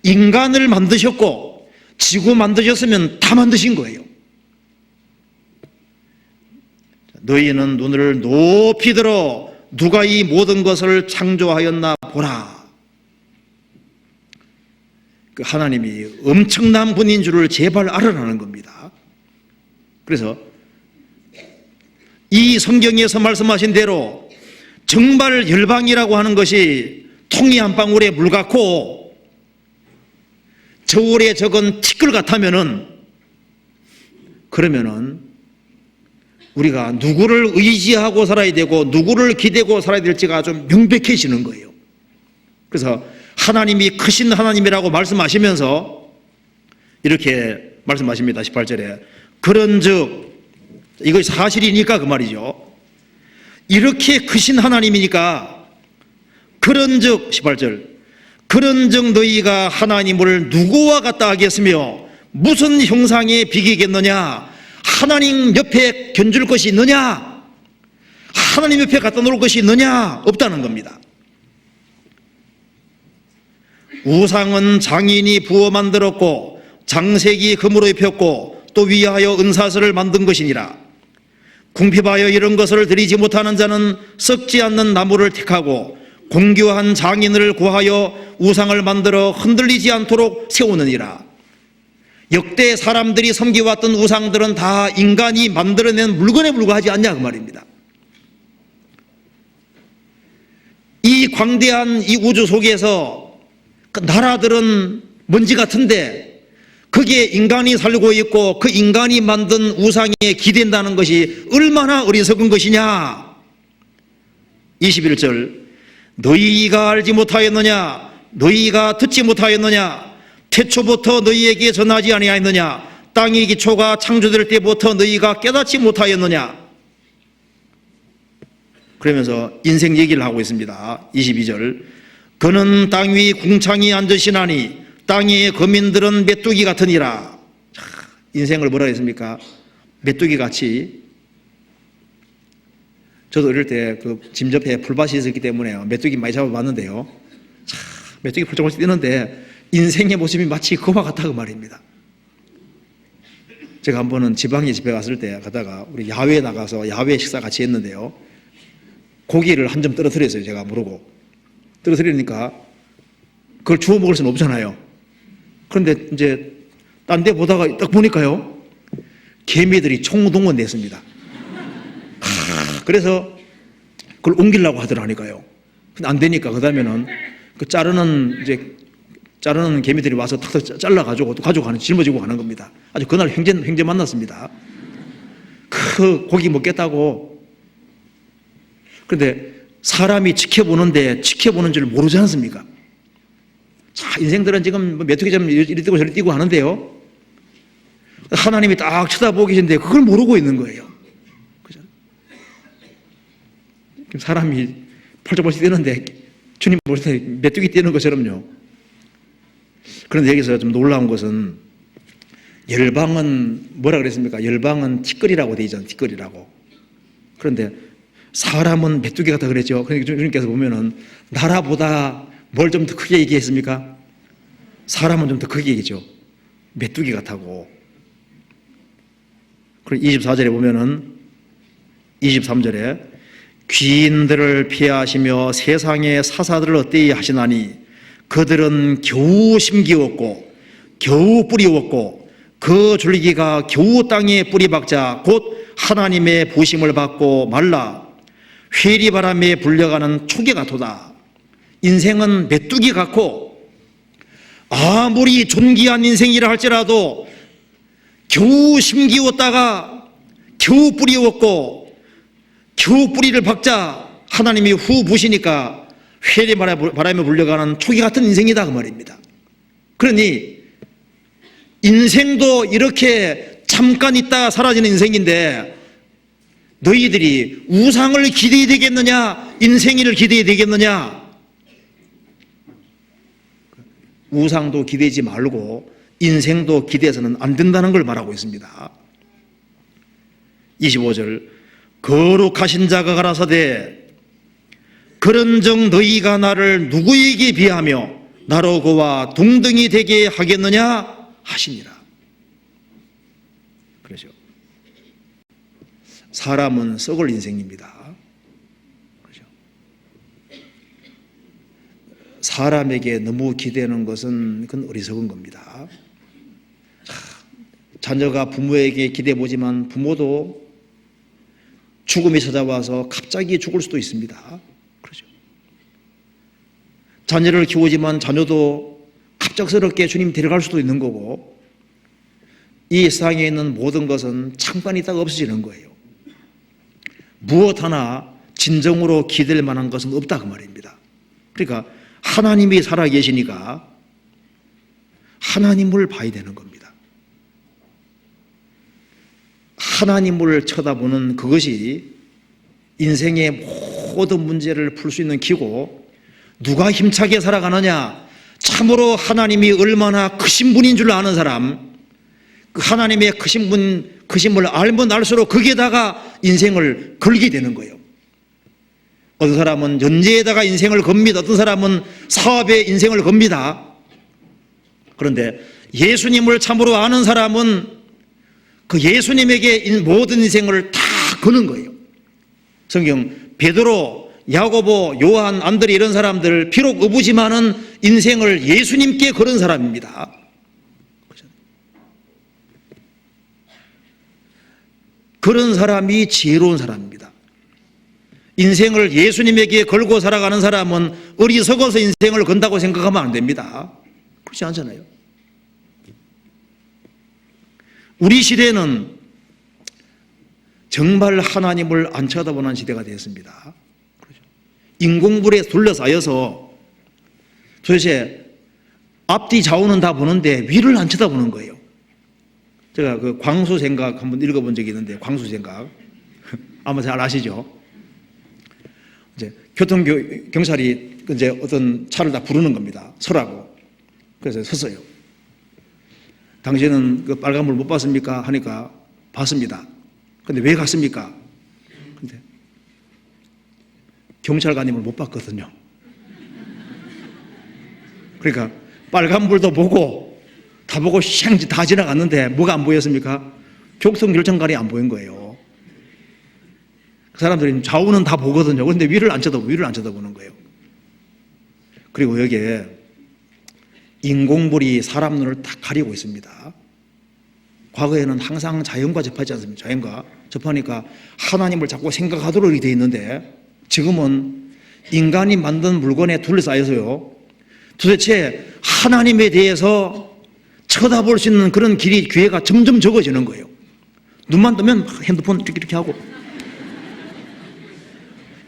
Speaker 1: 인간을 만드셨고 지구 만드셨으면 다 만드신 거예요. 너희는 눈을 높이 들어 누가 이 모든 것을 창조하였나 보라. 그 하나님이 엄청난 분인 줄을 제발 알아라는 겁니다. 그래서 이 성경에서 말씀하신 대로 정말 열방이라고 하는 것이 통이 한 방울에 물 같고 저울에 적은 티끌 같다면은, 그러면은 우리가 누구를 의지하고 살아야 되고 누구를 기대고 살아야 될지가 좀 명백해지는 거예요. 그래서 하나님이 크신 하나님이라고 말씀하시면서 이렇게 말씀하십니다. 18절에 그런즉, 이것이 사실이니까 그 말이죠. 이렇게 크신 하나님이니까 그런즉, 18절, 그런즉 너희가 하나님을 누구와 같다 하겠으며 무슨 형상에 비기겠느냐? 하나님 옆에 견줄 것이 있느냐? 하나님 옆에 갖다 놓을 것이 있느냐? 없다는 겁니다. 우상은 장인이 부어 만들었고 장색이 금으로 입혔고 또 위하여 은사슬을 만든 것이니라. 궁핍하여 이런 것을 드리지 못하는 자는 썩지 않는 나무를 택하고 공교한 장인을 구하여 우상을 만들어 흔들리지 않도록 세우느니라. 역대 사람들이 섬겨왔던 우상들은 다 인간이 만들어낸 물건에 불과하지 않냐 그 말입니다. 이 광대한 이 우주 속에서 그 나라들은 먼지 같은데 거기에 인간이 살고 있고 그 인간이 만든 우상에 기댄다는 것이 얼마나 어리석은 것이냐. 21절, 너희가 알지 못하였느냐? 너희가 듣지 못하였느냐? 태초부터 너희에게 전하지 아니하였느냐? 땅의 기초가 창조될 때부터 너희가 깨닫지 못하였느냐? 그러면서 인생 얘기를 하고 있습니다. 22절, 그는 땅 위 궁창이 앉으시나니 땅의 거민들은 메뚜기 같으니라. 인생을 뭐라 했습니까? 메뚜기 같이. 저도 어릴 때 그 짐 옆에 풀밭이 있었기 때문에 메뚜기 많이 잡아봤는데요. 메뚜기 펄쩍펄쩍 뛰는데 인생의 모습이 마치 그와 같다 그 말입니다. 제가 한 번은 지방에 집에 갔을 때 가다가 우리 야외에 나가서 야외 식사 같이 했는데요. 고기를 한 점 떨어뜨렸어요. 제가 모르고. 떨어뜨리니까 그걸 주워 먹을 수는 없잖아요. 그런데 이제 딴 데 보다가 딱 보니까요, 개미들이 총동원 됐습니다. 그래서 그걸 옮기려고 하더라니까요. 근데 안 되니까 그 다음에는 그 자르는 개미들이 와서 탁탁 잘라가지고 또 가져가는, 짊어지고 가는 겁니다. 아주 그날 형제 만났습니다. 그 고기 먹겠다고. 그런데 사람이 지켜보는데 지켜보는 줄 모르지 않습니까? 자, 인생들은 지금 메뚜기처럼 이리 뛰고 저리 뛰고 하는데요. 하나님이 딱 쳐다보고 계신데 그걸 모르고 있는 거예요. 그죠? 사람이 펄쩍펄쩍 뛰는데 주님 보실 때 메뚜기 뛰는 것처럼요. 그런데 여기서 좀 놀라운 것은 열방은 뭐라 그랬습니까? 열방은 티끌이라고 되어 있잖아요. 티끌이라고. 그런데 사람은 메뚜기 같다 그랬죠. 그러니까 주님께서 보면은 나라보다 뭘 좀 더 크게 얘기했습니까? 사람은 좀 더 크게 얘기죠. 메뚜기 같다고. 그리고 24절에 보면은 23절에 귀인들을 피하시며 세상의 사사들을 어때이 하시나니 그들은 겨우 심기웠고 겨우 뿌리웠고 그 줄기가 겨우 땅에 뿌리 박자 곧 하나님의 보심을 받고 말라 회리바람에 불려가는 초계 같도다. 인생은 메뚜기 같고 아무리 존귀한 인생이라 할지라도 겨우 심기웠다가 겨우 뿌리웠고 겨우 뿌리를 박자 하나님이 후 부시니까 회리바람에 불려가는 초계 같은 인생이다 그 말입니다. 그러니 인생도 이렇게 잠깐 있다가 사라지는 인생인데 너희들이 우상을 기대해야 되겠느냐 인생일을 기대해야 되겠느냐. 우상도 기대지 말고 인생도 기대해서는 안 된다는 걸 말하고 있습니다. 25절 거룩하신 자가 가라사대 그런즉 너희가 나를 누구에게 비하며 나로 그와 동등이 되게 하겠느냐 하시니라. 그렇죠. 사람은 썩을 인생입니다. 그렇죠. 사람에게 너무 기대는 것은 그건 어리석은 겁니다. 자녀가 부모에게 기대보지만 부모도 죽음이 찾아와서 갑자기 죽을 수도 있습니다. 그렇죠. 자녀를 키우지만 자녀도 갑작스럽게 주님 데려갈 수도 있는 거고 이 세상에 있는 모든 것은 잠깐 있다가 없어지는 거예요. 무엇 하나 진정으로 기댈 만한 것은 없다 그 말입니다. 그러니까 하나님이 살아계시니까 하나님을 봐야 되는 겁니다. 하나님을 쳐다보는 그것이 인생의 모든 문제를 풀 수 있는 기고 누가 힘차게 살아가느냐 참으로 하나님이 얼마나 크신 분인 줄 아는 사람 그 하나님의 크심을 알면 알수록 거기에다가 인생을 걸게 되는 거예요. 어떤 사람은 연재에다가 인생을 겁니다. 어떤 사람은 사업에 인생을 겁니다. 그런데 예수님을 참으로 아는 사람은 그 예수님에게 모든 인생을 다 거는 거예요. 성경 베드로, 야고보, 요한, 안드레 이런 사람들 비록 어부지만은 인생을 예수님께 걸은 사람입니다. 그런 사람이 지혜로운 사람입니다. 인생을 예수님에게 걸고 살아가는 사람은 어리석어서 인생을 건다고 생각하면 안 됩니다. 그렇지 않잖아요. 우리 시대는 정말 하나님을 안 쳐다보는 시대가 되었습니다. 인공불에 둘러싸여서 도대체 앞뒤 좌우는 다 보는데 위를 안 쳐다보는 거예요. 제가 그 광수생각 한번 읽어본 적이 있는데 광수생각 아마 잘 아시죠? 이제 교통경찰이 이제 어떤 차를 다 부르는 겁니다. 서라고. 그래서 섰어요. 당신은 그 빨간불 못 봤습니까? 하니까 봤습니다. 근데 왜 갔습니까? 근데 경찰관님을 못 봤거든요. 그러니까 빨간불도 보고 다 보고 샹 다 지나갔는데 뭐가 안 보였습니까? 교통결정관이 안 보인 거예요. 그 사람들이 좌우는 다 보거든요. 그런데 위를 안 쳐다보는 거예요. 그리고 여기에 인공불이 사람 눈을 다 가리고 있습니다. 과거에는 항상 자연과 접하지 않습니까? 자연과 접하니까 하나님을 자꾸 생각하도록 이렇게 돼 있는데 지금은 인간이 만든 물건에 둘러싸여서요. 도대체 하나님에 대해서 쳐다볼 수 있는 그런 기회가 점점 적어지는 거예요. 눈만 뜨면 핸드폰 이렇게 하고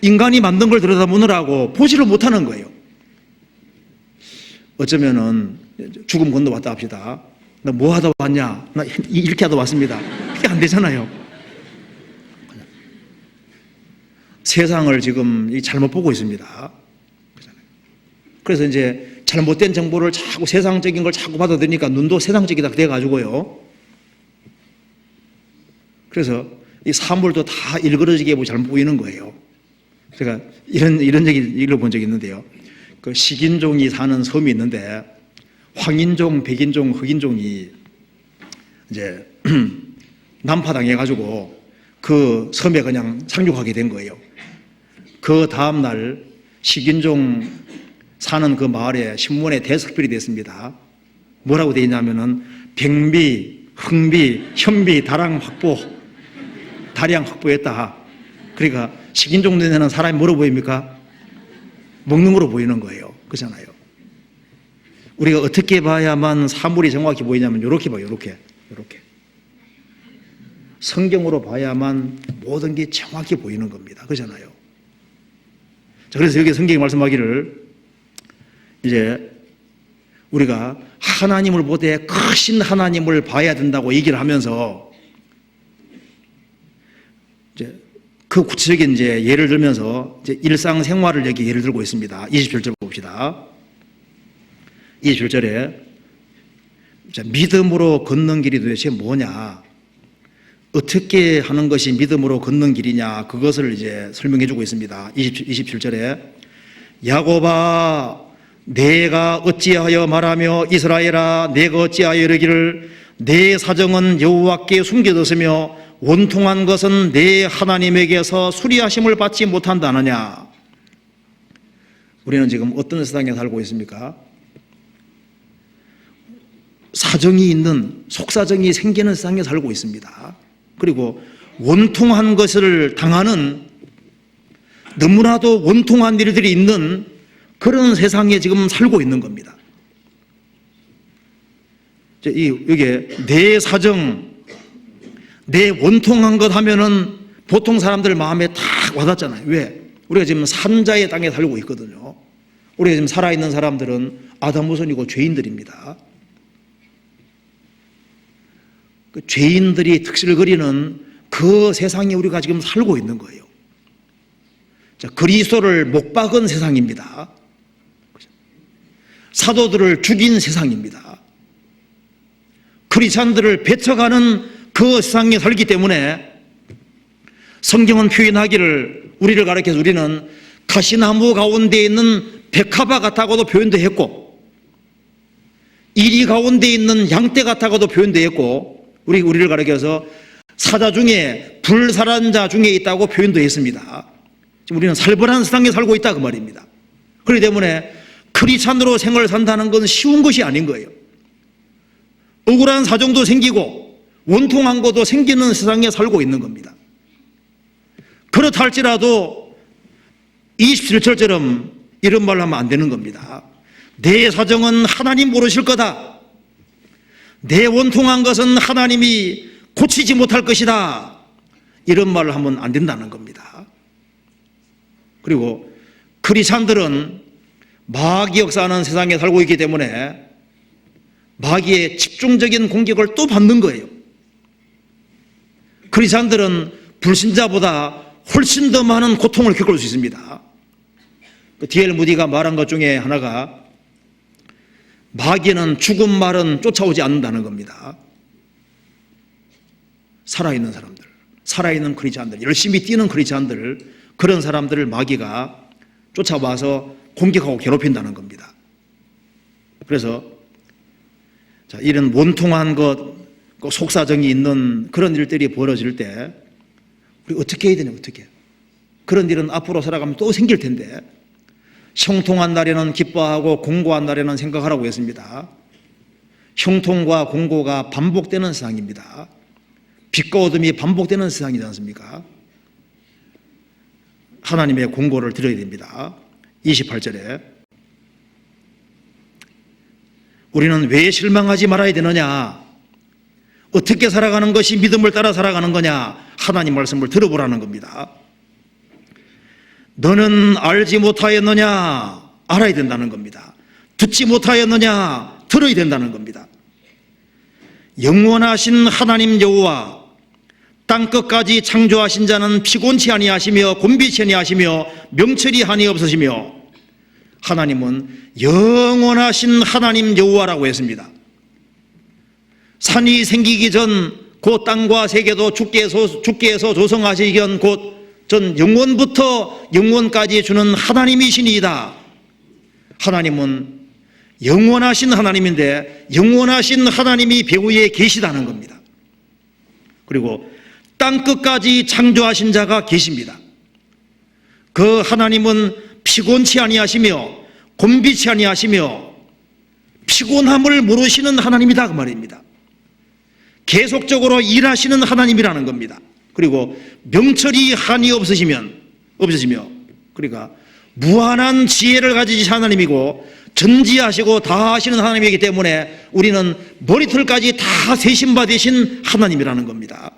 Speaker 1: 인간이 만든 걸 들여다보느라고 보지를 못하는 거예요. 어쩌면은 죽음 건너왔다 합시다. 나 뭐 하다 왔냐? 나 이렇게 하다 왔습니다. 그게 안 되잖아요. 세상을 지금 잘못 보고 있습니다. 그래서 이제 잘못된 정보를 자꾸 세상적인 걸 자꾸 받아들이니까 눈도 세상적이다 돼가지고요. 그래서 이 사물도 다 일그러지게 잘못 보이는 거예요. 제가 이런 얘기 읽어본 적이 있는데요. 그 식인종이 사는 섬이 있는데 황인종, 백인종, 흑인종이 이제 난파당해가지고 그 섬에 그냥 상륙하게 된 거예요. 그 다음날 식인종 사는 그 마을에 신문에 대석별이 됐습니다. 뭐라고 되어 있냐면은 백미, 흑미, 현미, 다량 확보했다. 그러니까 식인종 눈에는 사람이 뭐로 보입니까? 먹는 거로 보이는 거예요. 그렇잖아요. 우리가 어떻게 봐야만 사물이 정확히 보이냐면 이렇게 봐요. 이렇게. 성경으로 봐야만 모든 게 정확히 보이는 겁니다. 그렇잖아요. 자, 그래서 여기 성경이 말씀하기를 이제 우리가 하나님을 보되 크신 하나님을 봐야 된다고 얘기를 하면서 이제 그 구체적인 이제 예를 들면서 이제 일상생활을 여기 예를 들고 있습니다. 27절 봅시다. 27절에 믿음으로 걷는 길이 도대체 뭐냐? 어떻게 하는 것이 믿음으로 걷는 길이냐? 그것을 이제 설명해 주고 있습니다. 27절에 야곱아 내가 어찌하여 말하며 이스라엘아 내가 어찌하여 이르기를 내 사정은 여호와께 숨겨졌으며 원통한 것은 내 하나님에게서 수리하심을 받지 못한다 하느냐? 우리는 지금 어떤 세상에 살고 있습니까? 사정이 있는 속사정이 생기는 세상에 살고 있습니다. 그리고 원통한 것을 당하는 너무나도 원통한 일들이 있는 그런 세상에 지금 살고 있는 겁니다. 이게 내 사정, 내 원통한 것 하면은 보통 사람들 마음에 탁 와닿잖아요. 왜? 우리가 지금 산자의 땅에 살고 있거든요. 우리가 지금 살아있는 사람들은 아담 후손이고 죄인들입니다. 그 죄인들이 득실거리는 그 세상에 우리가 지금 살고 있는 거예요. 자, 그리스도를 못 박은 세상입니다. 사도들을 죽인 세상입니다. 크리스찬들을 배척하는 그 세상에 살기 때문에 성경은 표현하기를 우리를 가르쳐서 우리는 가시나무 가운데 있는 백합화 같다고도 표현도 했고 이리 가운데 있는 양떼 같다고도 표현도 했고 우리를 가르쳐서 사자 중에 불살한 자 중에 있다고 표현도 했습니다. 지금 우리는 살벌한 세상에 살고 있다 그 말입니다. 그렇기 때문에 크리스찬으로 생활을 산다는 건 쉬운 것이 아닌 거예요. 억울한 사정도 생기고 원통한 것도 생기는 세상에 살고 있는 겁니다. 그렇다 할지라도 27절처럼 이런 말을 하면 안 되는 겁니다. 내 사정은 하나님 모르실 거다. 내 원통한 것은 하나님이 고치지 못할 것이다. 이런 말을 하면 안 된다는 겁니다. 그리고 크리스찬들은 마귀 역사하는 세상에 살고 있기 때문에 마귀의 집중적인 공격을 또 받는 거예요. 크리스찬들은 불신자보다 훨씬 더 많은 고통을 겪을 수 있습니다. D.L. 무디가 말한 것 중에 하나가 마귀는 죽은 말은 쫓아오지 않는다는 겁니다. 살아있는 사람들, 살아있는 크리스찬들, 열심히 뛰는 크리스찬들, 그런 사람들을 마귀가 쫓아와서 공격하고 괴롭힌다는 겁니다. 그래서 자, 이런 원통한 것, 속사정이 있는 그런 일들이 벌어질 때 우리 어떻게 해야 되냐, 어떻게. 그런 일은 앞으로 살아가면 또 생길 텐데 형통한 날에는 기뻐하고 공고한 날에는 생각하라고 했습니다. 형통과 공고가 반복되는 세상입니다. 빛과 어둠이 반복되는 세상이지 않습니까? 하나님의 공고를 드려야 됩니다. 28절에 우리는 왜 실망하지 말아야 되느냐? 어떻게 살아가는 것이 믿음을 따라 살아가는 거냐? 하나님 말씀을 들어보라는 겁니다. 너는 알지 못하였느냐? 알아야 된다는 겁니다. 듣지 못하였느냐? 들어야 된다는 겁니다. 영원하신 하나님 여호와, 땅끝까지 창조하신 자는 피곤치 아니하시며 곤비치 아니하시며 명철이 한이 없으시며, 하나님은 영원하신 하나님 여호와라고 했습니다. 산이 생기기 전 그 땅과 세계도 주께서 조성하시기 전 곧 전 영원부터 영원까지 주는 하나님이시니이다. 하나님은 영원하신 하나님인데 영원하신 하나님이 배후에 계시다는 겁니다. 그리고 땅끝까지 창조하신 자가 계십니다. 그 하나님은 피곤치 아니하시며 곤비치 아니하시며 피곤함을 모르시는 하나님이다 그 말입니다. 계속적으로 일하시는 하나님이라는 겁니다. 그리고 명철이 한이 없으시며, 그러니까 무한한 지혜를 가지신 하나님이고 전지하시고 다 하시는 하나님이기 때문에 우리는 머리털까지 다 세심바 되신 하나님이라는 겁니다.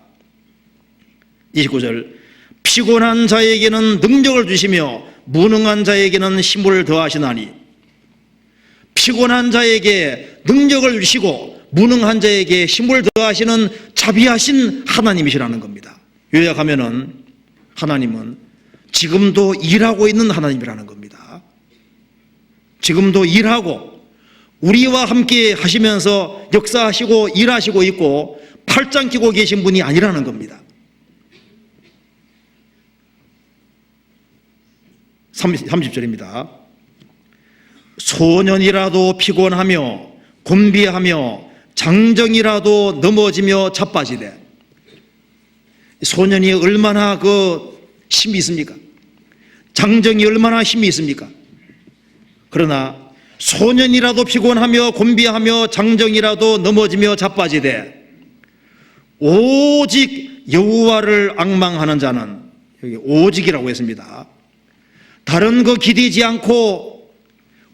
Speaker 1: 29절, 피곤한 자에게는 능력을 주시며 무능한 자에게는 힘을 더하시나니, 피곤한 자에게 능력을 주시고 무능한 자에게 힘을 더하시는 자비하신 하나님이시라는 겁니다. 요약하면은 하나님은 지금도 일하고 있는 하나님이라는 겁니다. 지금도 일하고 우리와 함께 하시면서 역사하시고 일하시고 있고 팔짱 끼고 계신 분이 아니라는 겁니다. 30절입니다. 소년이라도 피곤하며 곤비하며 장정이라도 넘어지며 자빠지되, 소년이 얼마나 힘이 있습니까? 장정이 얼마나 힘이 있습니까? 그러나 소년이라도 피곤하며 곤비하며 장정이라도 넘어지며 자빠지되 오직 여호와를 앙망하는 자는, 여기 오직이라고 했습니다. 다른 거 기대지 않고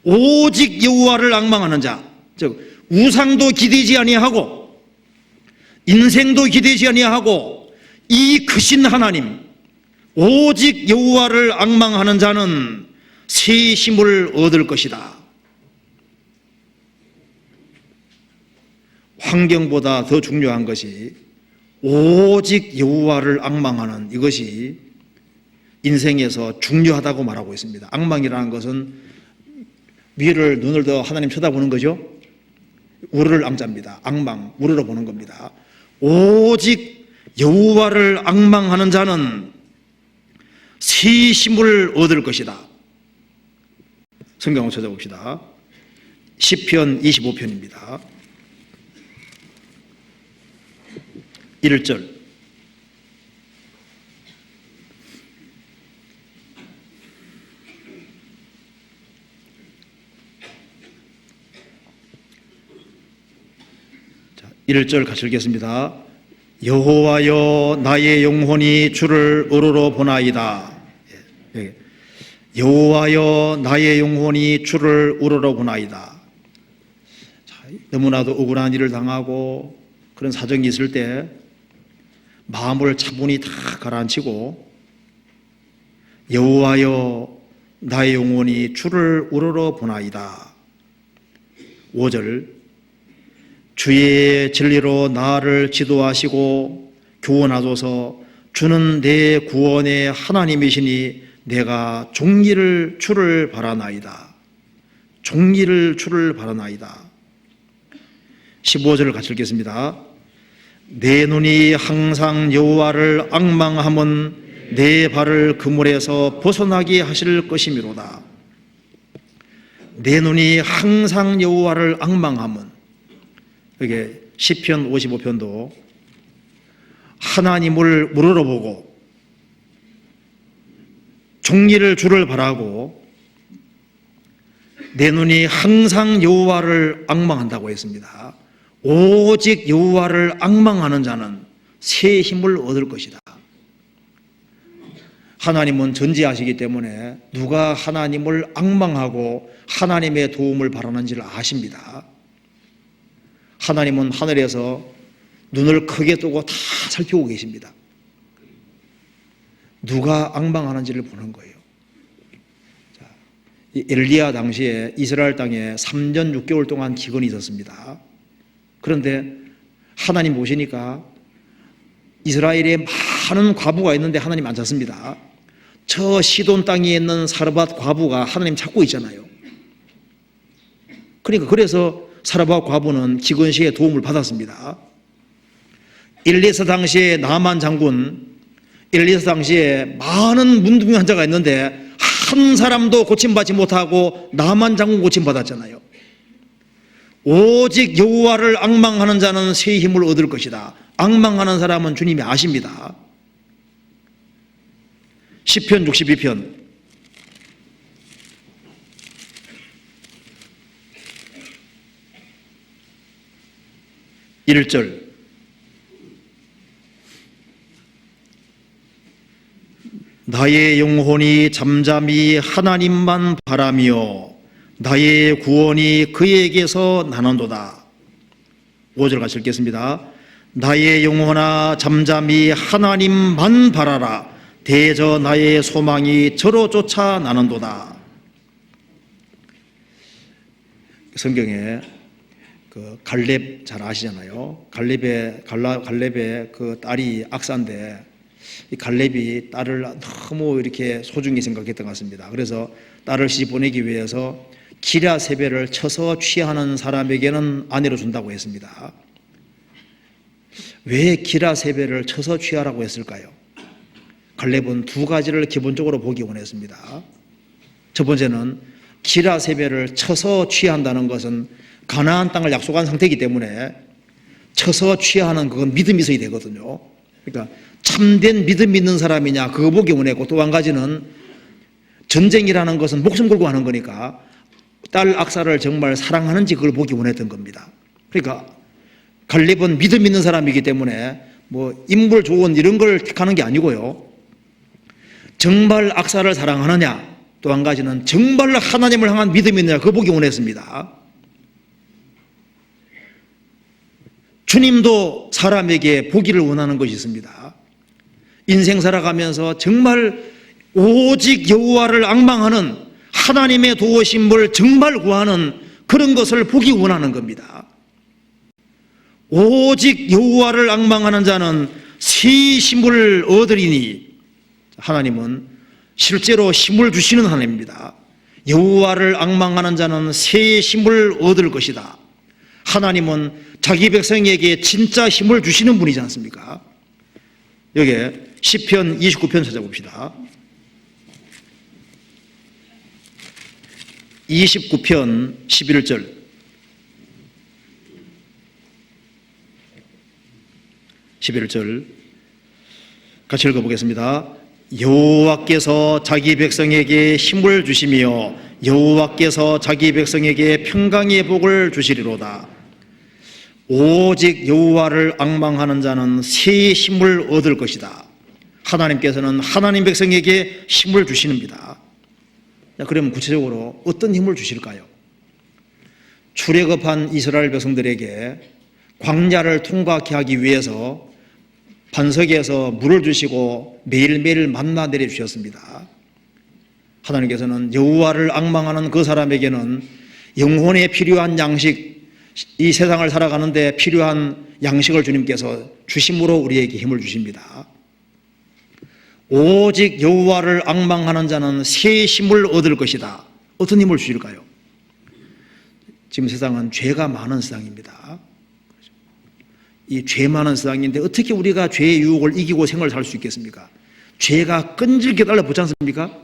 Speaker 1: 오직 여호와를 앙망하는 자, 즉 우상도 기대지 아니하고 인생도 기대지 아니하고 이 크신 하나님 오직 여호와를 앙망하는 자는 새 힘을 얻을 것이다. 환경보다 더 중요한 것이 오직 여호와를 앙망하는 이것이 인생에서 중요하다고 말하고 있습니다. 앙망이라는 것은 위를 눈을 더 하나님 쳐다보는 거죠. 우르를 앙자입니다. 앙망, 우르러 보는 겁니다. 오직 여호와를 앙망하는 자는 새 힘을 얻을 것이다. 성경을 찾아봅시다. 시편 25편입니다. 1절. 자, 1절 같이 읽겠습니다. 여호와여 나의 영혼이 주를 우러러 보나이다. 여호와여 나의 영혼이 주를 우러러 보나이다. 자, 너무나도 억울한 일을 당하고 그런 사정이 있을 때 마음을 차분히 다 가라앉히고 여호와여 나의 영혼이 주를 우러러 보나이다. 5절. 주의 진리로 나를 지도하시고 교훈하소서. 주는 내 구원의 하나님이시니 내가 종리를 주를 바라나이다. 종리를 주를 바라나이다. 15절을 같이 읽겠습니다. 내 눈이 항상 여호와를 앙망함은 내 발을 그물에서 벗어나게 하실 것이미로다. 내 눈이 항상 여호와를 앙망함은, 이게 시편 55편도 하나님을 우러러보고 종리를 주를 바라고 내 눈이 항상 여호와를 앙망한다고 했습니다. 오직 여호와를 앙망하는 자는 새 힘을 얻을 것이다. 하나님은 전지하시기 때문에 누가 하나님을 앙망하고 하나님의 도움을 바라는지를 아십니다. 하나님은 하늘에서 눈을 크게 뜨고 다 살피고 계십니다. 누가 앙망하는지를 보는 거예요. 자, 이 엘리야 당시에 이스라엘 땅에 3년 6개월 동안 기근이 있었습니다. 그런데 하나님 보시니까 이스라엘에 많은 과부가 있는데 하나님 안 찾습니다. 저 시돈 땅에 있는 사르밧 과부가 하나님 찾고 있잖아요. 그러니까 그래서 사르밧 과부는 기근 시에 도움을 받았습니다. 엘리사 당시에 나만 장군, 엘리사 당시에 많은 문둥이 환자가 있는데 한 사람도 고침받지 못하고 나만 장군 고침받았잖아요. 오직 여호와를 앙망하는 자는 새 힘을 얻을 것이다. 앙망하는 사람은 주님이 아십니다. 시편 62편 1절 나의 영혼이 잠잠히 하나님만 바라며 나의 구원이 그에게서 나는도다. 5절 같이 읽겠습니다. 나의 영혼아 잠잠히 하나님만 바라라. 대저 나의 소망이 저로 쫓아 나는도다. 성경에 그 갈렙 잘 아시잖아요. 갈렙의 그 딸이 악사인데 이 갈렙이 딸을 너무 이렇게 소중히 생각했던 것 같습니다. 그래서 딸을 시집 보내기 위해서 기랴세벨을 쳐서 취하는 사람에게는 아내로 준다고 했습니다. 왜 기랴세벨을 쳐서 취하라고 했을까요? 갈렙은 두 가지를 기본적으로 보기 원했습니다. 첫 번째는 기랴세벨을 쳐서 취한다는 것은 가나안 땅을 약속한 상태이기 때문에 쳐서 취하는 그건 믿음이 있어야 되거든요. 그러니까 참된 믿음 있는 사람이냐 그거 보기 원했고, 또 한 가지는 전쟁이라는 것은 목숨 걸고 하는 거니까 딸 악사를 정말 사랑하는지 그걸 보기 원했던 겁니다. 그러니까 갈렙은 믿음 있는 사람이기 때문에 뭐 인물 좋은 이런 걸 택하는 게 아니고요, 정말 악사를 사랑하느냐, 또 한 가지는 정말로 하나님을 향한 믿음이 있느냐 그거 보기 원했습니다. 주님도 사람에게 보기를 원하는 것이 있습니다. 인생 살아가면서 정말 오직 여호와를 앙망하는, 하나님의 도우심을 정말 구하는 그런 것을 보기 원하는 겁니다. 오직 여호와를 앙망하는 자는 새 힘을 얻으리니, 하나님은 실제로 힘을 주시는 하나님입니다. 여호와를 앙망하는 자는 새 힘을 얻을 것이다. 하나님은 자기 백성에게 진짜 힘을 주시는 분이지 않습니까? 여기에 시편 29편 찾아봅시다. 29편 11절. 11절 같이 읽어보겠습니다. 여호와께서 자기 백성에게 힘을 주시며 여호와께서 자기 백성에게 평강의 복을 주시리로다. 오직 여호와를 앙망하는 자는 새 힘을 얻을 것이다. 하나님께서는 하나님 백성에게 힘을 주시는입니다. 그러면 구체적으로 어떤 힘을 주실까요? 출애굽한 이스라엘 백성들에게 광야를 통과케 하기 위해서 반석에서 물을 주시고 매일매일 만나 내려주셨습니다. 하나님께서는 여호와를 앙망하는 그 사람에게는 영혼에 필요한 양식, 이 세상을 살아가는데 필요한 양식을 주님께서 주심으로 우리에게 힘을 주십니다. 오직 여호와를 앙망하는 자는 새 힘을 얻을 것이다. 어떤 힘을 주실까요? 지금 세상은 죄가 많은 세상입니다. 이 죄 많은 세상인데 어떻게 우리가 죄의 유혹을 이기고 생활을 살 수 있겠습니까? 죄가 끈질기게 달라붙지 않습니까?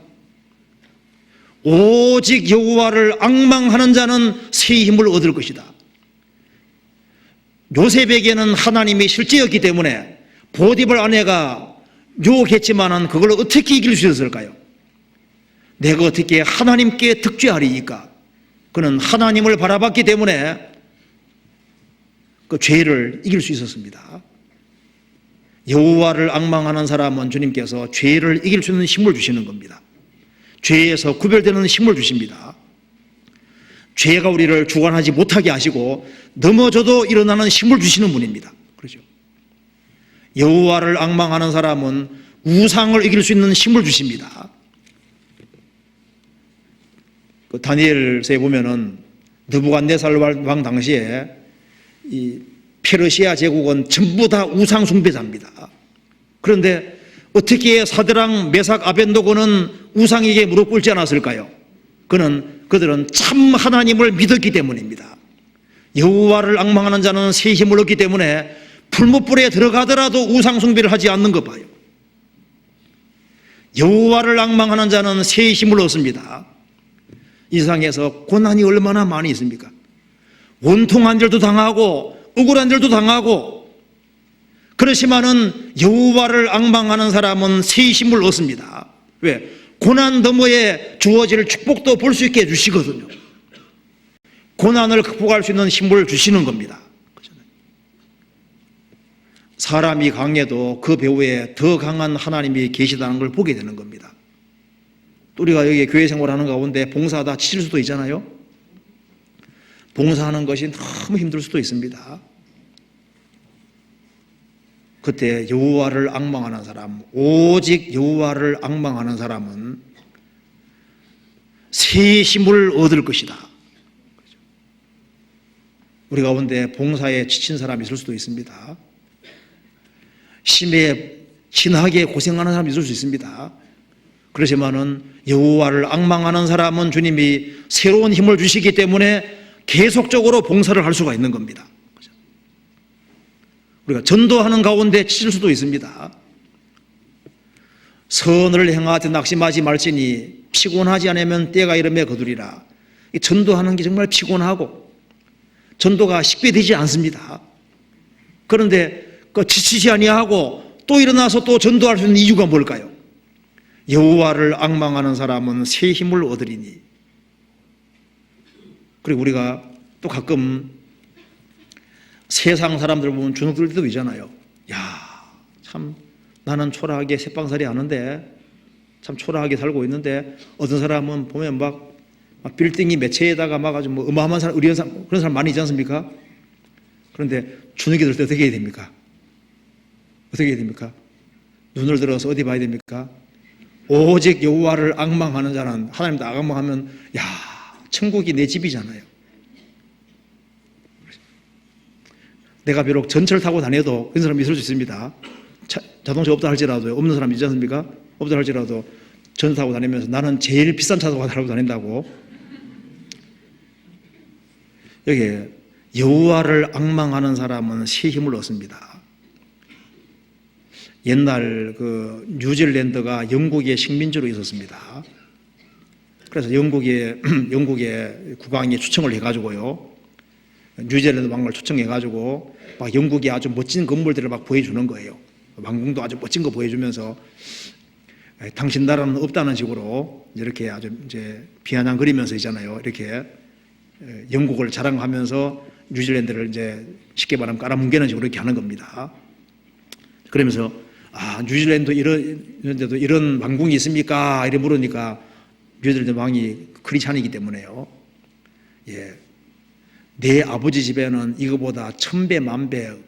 Speaker 1: 오직 여호와를 앙망하는 자는 새 힘을 얻을 것이다. 요셉에게는 하나님이 실제였기 때문에 보디발 아내가 유혹했지만은 그걸 어떻게 이길 수 있었을까요? 내가 어떻게 하나님께 득죄하리이까? 그는 하나님을 바라봤기 때문에 그 죄를 이길 수 있었습니다. 여호와를 앙망하는 사람은 주님께서 죄를 이길 수 있는 힘을 주시는 겁니다. 죄에서 구별되는 힘을 주십니다. 죄가 우리를 주관하지 못하게 하시고 넘어져도 일어나는 힘을 주시는 분입니다. 그렇죠? 여호와를 앙망하는 사람은 우상을 이길 수 있는 힘을 주십니다. 그 다니엘서에 보면은 느부갓네살 왕 당시에 이 페르시아 제국은 전부 다 우상 숭배자입니다. 그런데 어떻게 사드랑 메삭 아벤노고는 우상에게 무릎 꿇지 않았을까요? 그들은 참 하나님을 믿었기 때문입니다. 여호와를 앙망하는 자는 새 힘을 얻기 때문에 풀무불에 들어가더라도 우상 숭배를 하지 않는 것 봐요. 여호와를 앙망하는 자는 새 힘을 얻습니다. 이 세상에서 고난이 얼마나 많이 있습니까? 원통한 일도 당하고 억울한 일도 당하고, 그렇지만은 여호와를 앙망하는 사람은 새 힘을 얻습니다. 왜? 고난 너머에 주어질 축복도 볼 수 있게 해주시거든요. 고난을 극복할 수 있는 힘을 주시는 겁니다. 사람이 강해도 그 배후에 더 강한 하나님이 계시다는 걸 보게 되는 겁니다. 우리가 여기 교회 생활하는 가운데 봉사하다 지칠 수도 있잖아요. 봉사하는 것이 너무 힘들 수도 있습니다. 그때 여호와를 앙망하는 사람, 오직 여호와를 앙망하는 사람은 새 힘을 얻을 것이다. 우리 가운데 봉사에 지친 사람이 있을 수도 있습니다. 심해 진하게 고생하는 사람이 있을 수 있습니다. 그렇지만은 여호와를 앙망하는 사람은 주님이 새로운 힘을 주시기 때문에 계속적으로 봉사를 할 수가 있는 겁니다. 우리가 전도하는 가운데 지칠 수도 있습니다. 선을 행하되 낙심하지 말지니 피곤하지 않으면 때가 이름에 거두리라. 전도하는 게 정말 피곤하고 전도가 쉽게 되지 않습니다. 그런데 지치지 아니하고 또 일어나서 또 전도할 수 있는 이유가 뭘까요? 여호와를 앙망하는 사람은 새 힘을 얻으리니. 그리고 우리가 또 가끔 세상 사람들 보면 주눅들 때도 있잖아요. 야, 참 나는 초라하게 새빵살이 하는데, 참 초라하게 살고 있는데, 어떤 사람은 보면 막 빌딩이 몇 채에다가 막 아주 뭐 어마어마한 사람, 의리한 사람, 그런 사람 많이 있지 않습니까? 그런데 주눅이 들 때 어떻게 해야 됩니까? 어떻게 해야 됩니까? 눈을 들어서 어디 봐야 됩니까? 오직 여호와를 앙망하는 자는, 하나님도 앙망하면 야, 천국이 내 집이잖아요. 내가 비록 전철 타고 다녀도 그런 사람이 있을 수 있습니다. 자동차 없다 할지라도, 없는 사람이 있지 않습니까? 없다 할지라도 전철 타고 다니면서 나는 제일 비싼 차 타고 다닌다고. 여기 여호와를 앙망하는 사람은 새 힘을 얻습니다. 옛날 그 뉴질랜드가 영국의 식민지로 있었습니다. 그래서 영국의 국왕이 초청을 해가지고요, 뉴질랜드 왕을 초청해가지고 막 영국의 아주 멋진 건물들을 막 보여주는 거예요. 왕궁도 아주 멋진 거 보여주면서 당신 나라는 없다는 식으로 이렇게 아주 이제 비아냥거리면서 있잖아요. 이렇게 영국을 자랑하면서 뉴질랜드를 이제 쉽게 말하면 깔아뭉개는 식으로 이렇게 하는 겁니다. 그러면서 뉴질랜드 이런데도 이런 왕궁이 있습니까? 이렇게 물으니까 뉴질랜드 왕이 크리스찬이기 때문에요. 예. 내 아버지 집에는 이거보다 1000배, 10,000배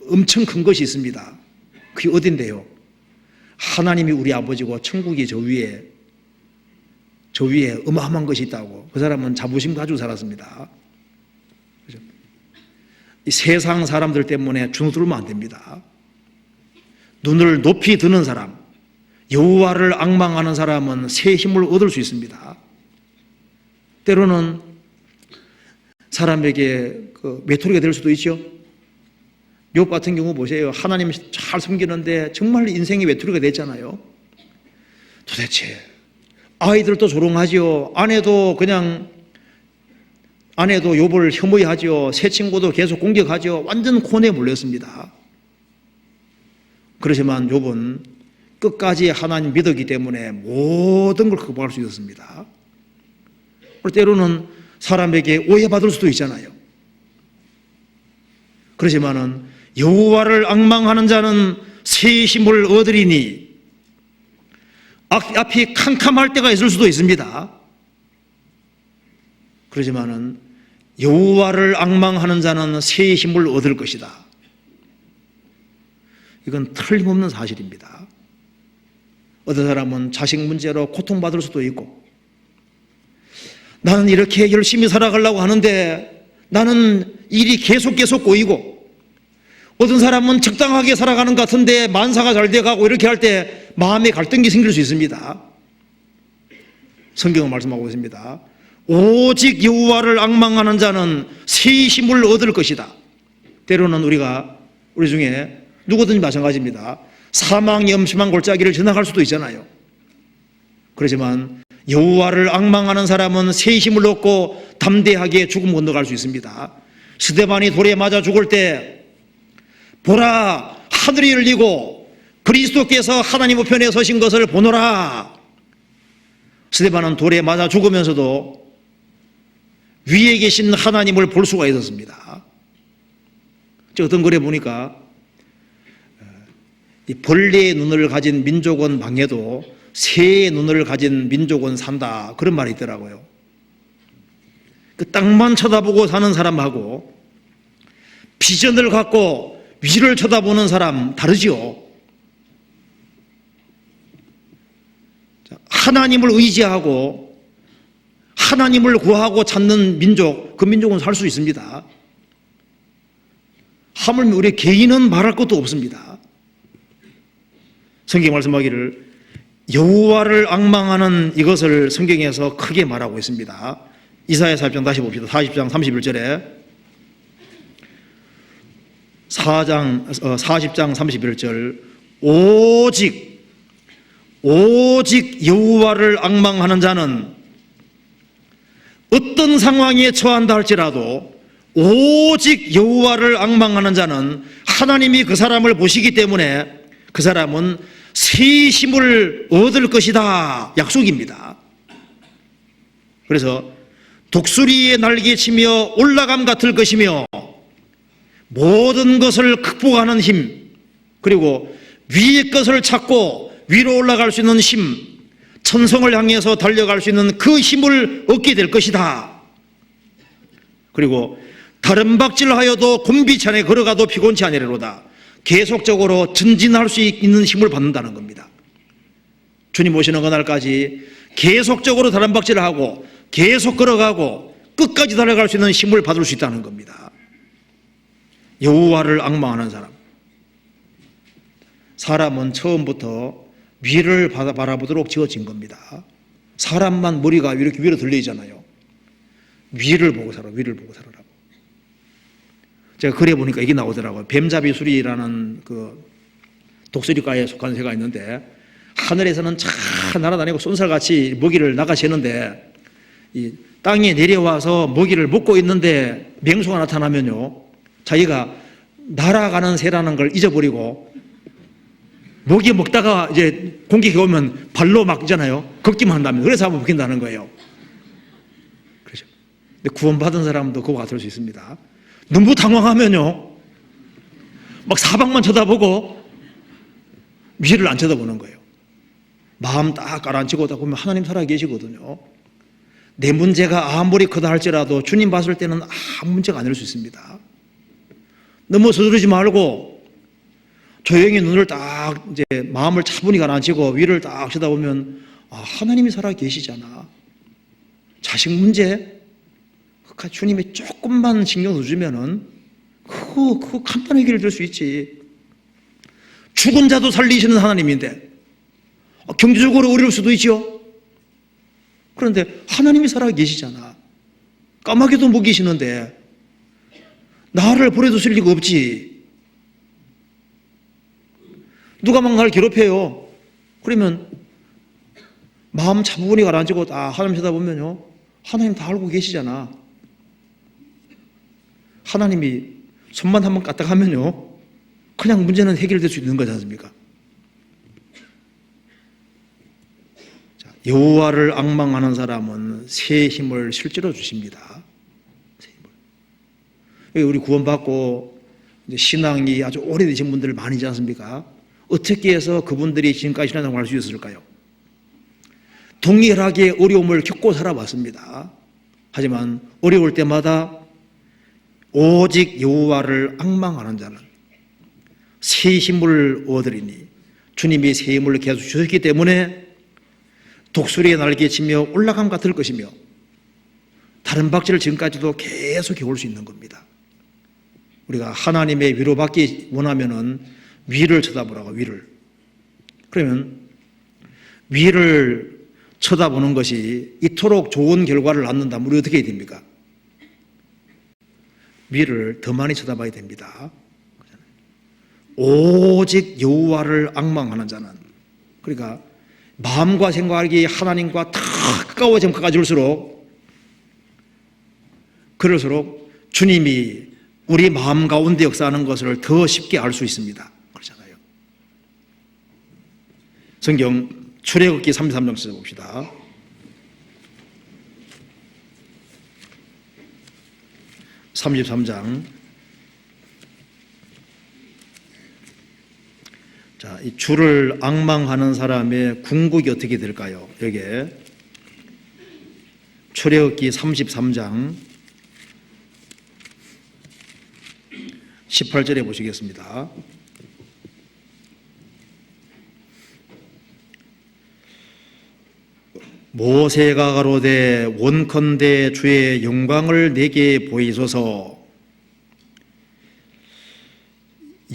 Speaker 1: 엄청 큰 것이 있습니다. 그게 어딘데요? 하나님이 우리 아버지고 천국이 저 위에 어마어마한 것이 있다고. 그 사람은 자부심 가지고 살았습니다. 그렇죠? 이 세상 사람들 때문에 주눅 들면 안 됩니다. 눈을 높이 드는 사람, 여호와를 앙망하는 사람은 새 힘을 얻을 수 있습니다. 때로는 사람에게 외톨이가 될 수도 있죠. 욥 같은 경우 보세요. 하나님 잘 섬기는데 정말 인생이 외톨이가 됐잖아요. 도대체 아이들도 조롱하지요. 아내도 욥을 혐오하지요. 새 친구도 계속 공격하지요. 완전 곤에 몰렸습니다. 그렇지만 욥은 끝까지 하나님 믿었기 때문에 모든 걸 극복할 수 있었습니다. 때로는 사람에게 오해받을 수도 있잖아요. 그렇지만은 여호와를 앙망하는 자는 새 힘을 얻으리니. 앞이 캄캄할 때가 있을 수도 있습니다. 그렇지만은 여호와를 앙망하는 자는 새 힘을 얻을 것이다. 이건 틀림없는 사실입니다. 어떤 사람은 자식 문제로 고통받을 수도 있고, 나는 이렇게 열심히 살아가려고 하는데 나는 일이 계속 꼬이고, 어떤 사람은 적당하게 살아가는 것 같은데 만사가 잘 돼가고 이렇게 할 때 마음에 갈등이 생길 수 있습니다. 성경은 말씀하고 있습니다. 오직 여호와를 앙망하는 자는 새 힘을 얻을 것이다. 때로는 우리 중에 누구든지 마찬가지입니다. 사망의 엄심한 골짜기를 지나갈 수도 있잖아요. 그렇지만 여호와를 앙망하는 사람은 새 힘을 얻고 담대하게 죽음 건너갈 수 있습니다. 스데반이 돌에 맞아 죽을 때 보라, 하늘이 열리고 그리스도께서 하나님 우편에 서신 것을 보노라. 스데반은 돌에 맞아 죽으면서도 위에 계신 하나님을 볼 수가 있었습니다. 어떤 글에 보니까 벌레의 눈을 가진 민족은 망해도 새의 눈을 가진 민족은 산다, 그런 말이 있더라고요. 그 땅만 쳐다보고 사는 사람하고 비전을 갖고 위를 쳐다보는 사람 다르지요. 하나님을 의지하고 하나님을 구하고 찾는 민족, 그 민족은 살 수 있습니다. 하물며 우리 개인은 말할 것도 없습니다. 성경이 말씀하기를 여호와를 앙망하는 이것을 성경에서 크게 말하고 있습니다. 이사야 40장 다시 봅시다. 40장 31절에 40장 31절 오직 여호와를 앙망하는 자는 어떤 상황에 처한다 할지라도 오직 여호와를 앙망하는 자는 하나님이 그 사람을 보시기 때문에 그 사람은 새 힘을 얻을 것이다, 약속입니다. 그래서 독수리의 날개치며 올라감 같을 것이며 모든 것을 극복하는 힘, 그리고 위의 것을 찾고 위로 올라갈 수 있는 힘, 천성을 향해서 달려갈 수 있는 그 힘을 얻게 될 것이다. 그리고 다른 박질하여도 곤비치 않게 걸어가도 피곤치 아니하리로다. 계속적으로 전진할 수 있는 힘을 받는다는 겁니다. 주님 오시는 그날까지 계속적으로 다른 박질을 하고 계속 걸어가고 끝까지 달려갈 수 있는 힘을 받을 수 있다는 겁니다. 여호와를 앙망하는 사람은 처음부터 위를 바라보도록 지어진 겁니다. 사람만 머리가 이렇게 위로 들려 있잖아요. 위를 보고 살아라고. 제가 글에 보니까 이게 나오더라고요. 뱀잡이수리라는 그 독수리과에 속한 새가 있는데, 하늘에서는 잘 날아다니고 쏜살같이 먹이를 나가시는데 이 땅에 내려와서 먹이를 먹고 있는데 맹수가 나타나면요, 자기가 날아가는 새라는 걸 잊어버리고 먹이 먹다가 이제 공격해 오면 발로 막잖아요. 걷기만 한다면. 그래서 한번 먹힌다는 거예요. 그렇죠. 근데 구원받은 사람도 그거 같을 수 있습니다. 너무 당황하면요, 막 사방만 쳐다보고 위를 안 쳐다보는 거예요. 마음 딱 가라앉히고 딱 보면 하나님 살아 계시거든요. 내 문제가 아무리 크다 할지라도 주님 봤을 때는 아무 문제가 아닐 수 있습니다. 너무 서두르지 말고 조용히 눈을 딱 이제 마음을 차분히 가라앉히고 위를 딱 쳐다보면 하나님이 살아 계시잖아. 자식 문제 주님이 조금만 신경 써주면은 그거 간단하게 해결 될 수 있지. 죽은 자도 살리시는 하나님인데 경제적으로 어려울 수도 있죠. 그런데 하나님이 살아 계시잖아. 까마귀도 먹이시는데 나를 버려두실 리가 없지. 누가 막 날 괴롭혀요. 그러면 마음 차분히 가라앉히고 하나님 쳐다보면요, 하나님 다 알고 계시잖아. 하나님이 손만 한번 까딱하면요, 그냥 문제는 해결될 수 있는 거지 않습니까? 여호와를 앙망하는 사람은 새 힘을 실제로 주십니다. 새 힘을. 우리 구원받고 신앙이 아주 오래되신 분들 많이지 않습니까? 어떻게 해서 그분들이 지금까지 신앙생활을 할 수 있었을까요? 동일하게 어려움을 겪고 살아왔습니다. 하지만 어려울 때마다 오직 여호와를 앙망하는 자는 새 힘을 얻으리니, 주님이 새 힘을 계속 주셨기 때문에 독수리의 날개치며 올라감 같을 것이며 다른 박질을 지금까지도 계속 해올 수 있는 겁니다. 우리가 하나님의 위로받기 원하면은 위를 쳐다보라고, 위를. 그러면 위를 쳐다보는 것이 이토록 좋은 결과를 낳는다면 우리 어떻게 해야 됩니까? 위를 더 많이 쳐다봐야 됩니다. 오직 여호와를 앙망하는 자는, 그러니까 마음과 생각이 하나님과 더 가까워질수록 그럴수록 주님이 우리 마음 가운데 역사하는 것을 더 쉽게 알 수 있습니다. 그렇잖아요. 성경 출애굽기 33장 찾아봅시다. (33장) 자, 이 주를 앙망하는 사람의 궁극이 어떻게 될까요? 여기에 출애굽기 33장 18절에 보시겠습니다. 모세가 가로되 원컨대 주의 영광을 내게 보이소서.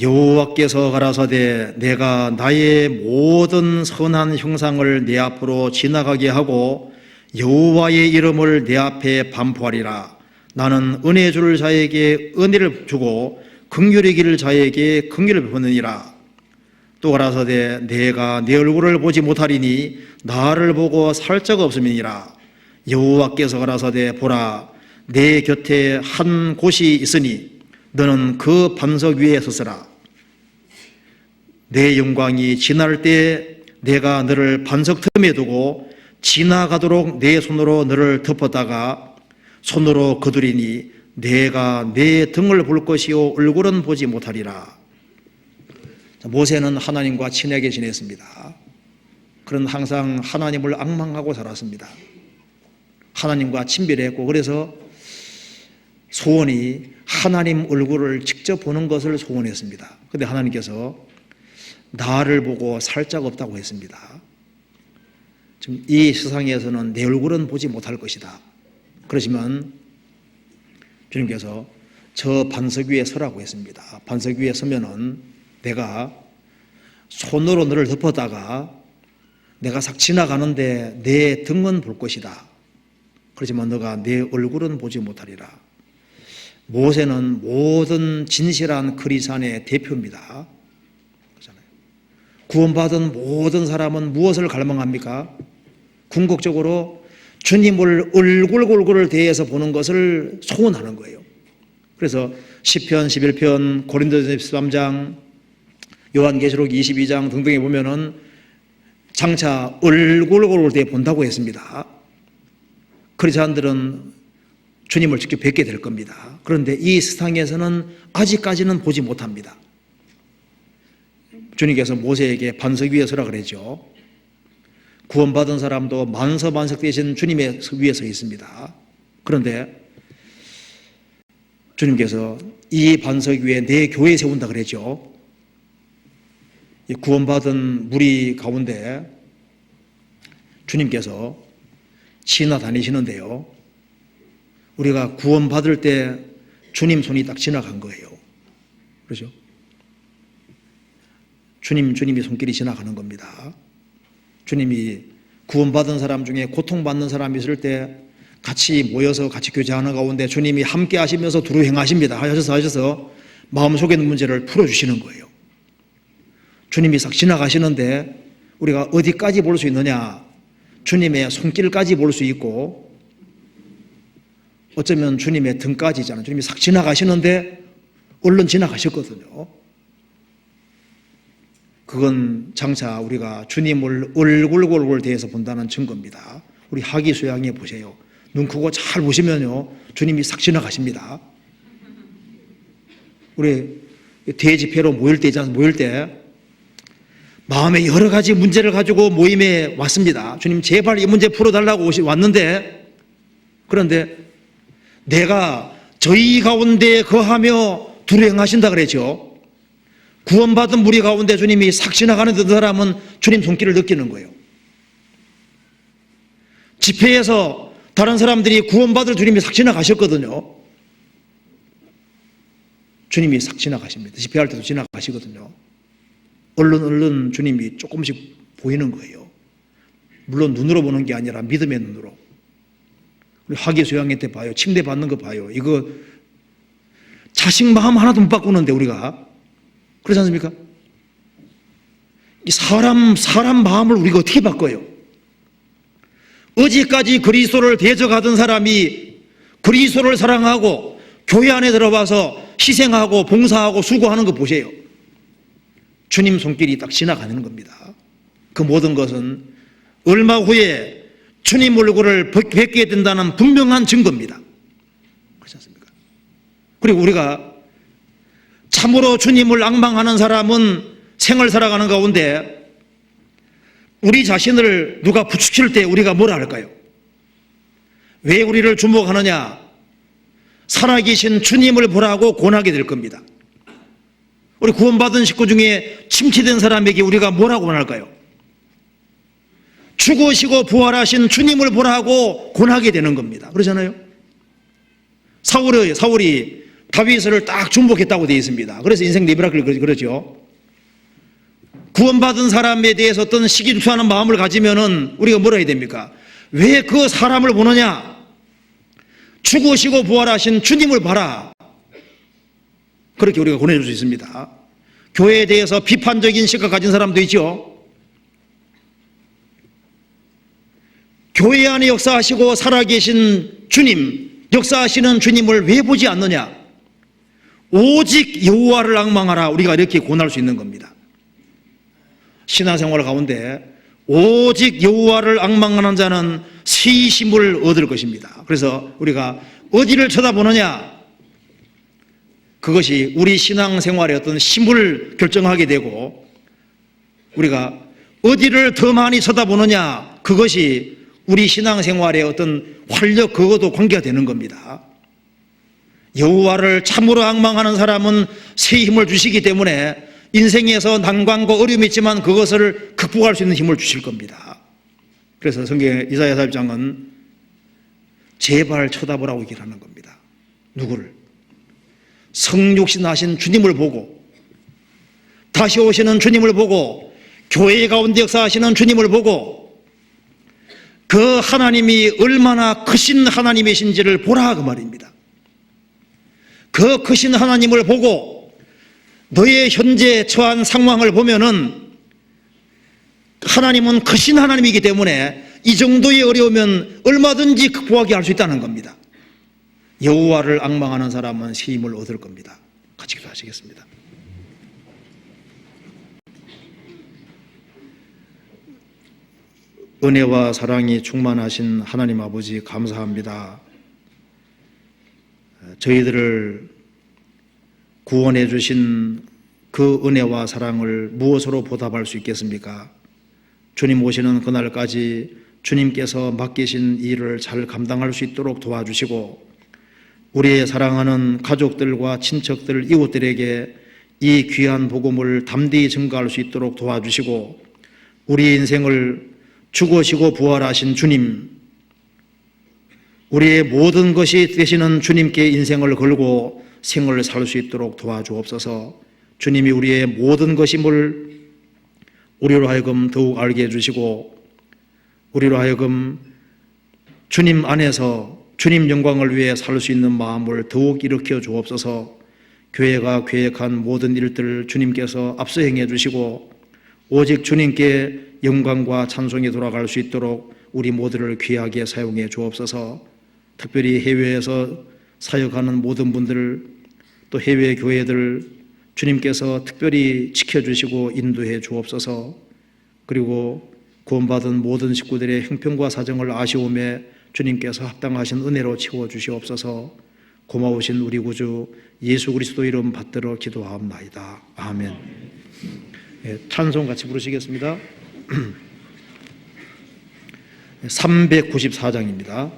Speaker 1: 여호와께서 가라사대 내가 나의 모든 선한 형상을 내 앞으로 지나가게 하고 여호와의 이름을 내 앞에 반포하리라. 나는 은혜 줄 자에게 은혜를 주고 긍휼히 길 자에게 긍휼을 베푸느니라. 또 가라사대 내가 내 얼굴을 보지 못하리니 나를 보고 살 자가 없음이니라. 여호와께서 가라사대 보라 내 곁에 한 곳이 있으니 너는 그 반석 위에 섰으라. 내 영광이 지날 때 내가 너를 반석 틈에 두고 지나가도록 내 손으로 너를 덮었다가 손으로 거두리니 내가 내 등을 볼 것이요 얼굴은 보지 못하리라. 모세는 하나님과 친하게 지냈습니다. 그는 항상 하나님을 앙망하고 살았습니다. 하나님과 친밀했고, 그래서 소원이 하나님 얼굴을 직접 보는 것을 소원했습니다. 그런데 하나님께서 나를 보고 살 자가 없다고 했습니다. 지금 이 세상에서는 내 얼굴은 보지 못할 것이다. 그러시면 주님께서 저 반석 위에 서라고 했습니다. 반석 위에 서면은 내가 손으로 너를 덮었다가 내가 싹 지나가는데 내 등은 볼 것이다. 그렇지만 너가 내 얼굴은 보지 못하리라. 모세는 모든 진실한 그리스도인의 대표입니다. 그렇잖아요. 구원받은 모든 사람은 무엇을 갈망합니까? 궁극적으로 주님을 얼굴을 대해서 보는 것을 소원하는 거예요. 그래서 시편 11편, 고린도전서 13장, 요한계시록 22장 등등에 보면은 장차 얼굴을 대해 본다고 했습니다. 그리스도인들은 주님을 직접 뵙게 될 겁니다. 그런데 이 세상에서는 아직까지는 보지 못합니다. 주님께서 모세에게 반석 위에 서라 그랬죠. 구원받은 사람도 만서만석 되신 주님의 위에 서 있습니다. 그런데 주님께서 이 반석 위에 내 교회 세운다 그랬죠. 구원받은 무리 가운데 주님께서 지나다니시는데요, 우리가 구원받을 때 주님 손이 딱 지나간 거예요. 그렇죠? 주님이 손길이 지나가는 겁니다. 주님이 구원받은 사람 중에 고통받는 사람이 있을 때 같이 모여서 같이 교제하는 가운데 주님이 함께 하시면서 두루 행하십니다. 하셔서 마음속에 있는 문제를 풀어주시는 거예요. 주님이 싹 지나가시는데 우리가 어디까지 볼 수 있느냐? 주님의 손길까지 볼 수 있고, 어쩌면 주님의 등까지잖아요. 주님이 싹 지나가시는데 얼른 지나가셨거든요. 그건 장차 우리가 주님을 얼굴 대해서 본다는 증거입니다. 우리 하기수양에 보세요. 눈 크고 잘 보시면요, 주님이 싹 지나가십니다. 우리 대집회로 모일 때 있잖아요. 모일 때 마음에 여러 가지 문제를 가지고 모임에 왔습니다. 주님 제발 이 문제 풀어달라고 왔는데, 그런데 내가 저희 가운데 거하며 두루 행하신다 그랬죠. 구원받은 무리 가운데 주님이 싹 지나가는 그 사람은 주님 손길을 느끼는 거예요. 집회에서 다른 사람들이 구원받을 주님이 싹 지나가셨거든요. 주님이 싹 지나가십니다. 집회할 때도 지나가시거든요. 얼른 주님이 조금씩 보이는 거예요. 물론 눈으로 보는 게 아니라 믿음의 눈으로. 우리 학예수양회 때 봐요. 침대 받는 거 봐요. 이거 자식 마음 하나도 못 바꾸는데 우리가. 그렇지 않습니까? 이 사람 마음을 우리가 어떻게 바꿔요? 어제까지 그리스도를 대적하던 사람이 그리스도를 사랑하고 교회 안에 들어와서 희생하고 봉사하고 수고하는 거 보세요. 주님 손길이 딱 지나가는 겁니다. 그 모든 것은 얼마 후에 주님 얼굴을 뵙게 된다는 분명한 증거입니다. 그렇지 않습니까? 그리고 우리가 참으로 주님을 앙망하는 사람은 생을 살아가는 가운데 우리 자신을 누가 부추길 때 우리가 뭐라 할까요? 왜 우리를 주목하느냐? 살아계신 주님을 보라고 권하게 될 겁니다. 우리 구원받은 식구 중에 침체된 사람에게 우리가 뭐라고 권할까요? 죽으시고 부활하신 주님을 보라고 권하게 되는 겁니다. 그러잖아요. 사울이 다윗을 딱 중복했다고 되어 있습니다. 그래서 인생 네브라클 그러죠. 구원받은 사람에 대해서 어떤 시기투하는 마음을 가지면은 우리가 뭐라 해야 됩니까? 왜 그 사람을 보느냐? 죽으시고 부활하신 주님을 봐라. 그렇게 우리가 권해줄 수 있습니다. 교회에 대해서 비판적인 시각 가진 사람도 있죠. 교회 안에 역사하시고 살아계신 주님, 역사하시는 주님을 왜 보지 않느냐? 오직 여호와를 앙망하라. 우리가 이렇게 권할 수 있는 겁니다. 신앙생활 가운데 오직 여호와를 앙망하는 자는 새 힘을 얻을 것입니다. 그래서 우리가 어디를 쳐다보느냐? 그것이 우리 신앙생활의 어떤 힘을 결정하게 되고, 우리가 어디를 더 많이 쳐다보느냐? 그것이 우리 신앙생활의 어떤 활력, 그것도 관계가 되는 겁니다. 여호와를 참으로 앙망하는 사람은 새 힘을 주시기 때문에 인생에서 난관과 어려움이 있지만 그것을 극복할 수 있는 힘을 주실 겁니다. 그래서 성경의 이사야 40장은 제발 쳐다보라고 얘기를 하는 겁니다. 누구를? 성육신 하신 주님을 보고, 다시 오시는 주님을 보고, 교회 가운데 역사하시는 주님을 보고, 그 하나님이 얼마나 크신 하나님이신지를 보라, 그 말입니다. 그 크신 하나님을 보고 너의 현재 처한 상황을 보면은 하나님은 크신 하나님이기 때문에 이 정도의 어려우면 얼마든지 극복하게 할 수 있다는 겁니다. 여호와를 앙망하는 사람은 새 힘을 얻을 겁니다. 같이 기도하시겠습니다. 은혜와 사랑이 충만하신 하나님 아버지, 감사합니다. 저희들을 구원해 주신 그 은혜와 사랑을 무엇으로 보답할 수 있겠습니까? 주님 오시는 그날까지 주님께서 맡기신 일을 잘 감당할 수 있도록 도와주시고, 우리의 사랑하는 가족들과 친척들, 이웃들에게 이 귀한 복음을 담대히 증거할 수 있도록 도와주시고, 우리의 인생을 죽으시고 부활하신 주님, 우리의 모든 것이 되시는 주님께 인생을 걸고 생을 살 수 있도록 도와주옵소서. 주님이 우리의 모든 것임을 우리로 하여금 더욱 알게 해주시고, 우리로 하여금 주님 안에서 주님 영광을 위해 살 수 있는 마음을 더욱 일으켜 주옵소서. 교회가 계획한 모든 일들을 주님께서 앞서 행해 주시고, 오직 주님께 영광과 찬송이 돌아갈 수 있도록 우리 모두를 귀하게 사용해 주옵소서. 특별히 해외에서 사역하는 모든 분들, 또 해외 교회들 주님께서 특별히 지켜주시고 인도해 주옵소서. 그리고 구원받은 모든 식구들의 형편과 사정을 아시오매 주님께서 합당하신 은혜로 채워주시옵소서. 고마우신 우리 구주 예수 그리스도 이름 받들어 기도하옵나이다. 아멘. 찬송 같이 부르시겠습니다. 394장입니다.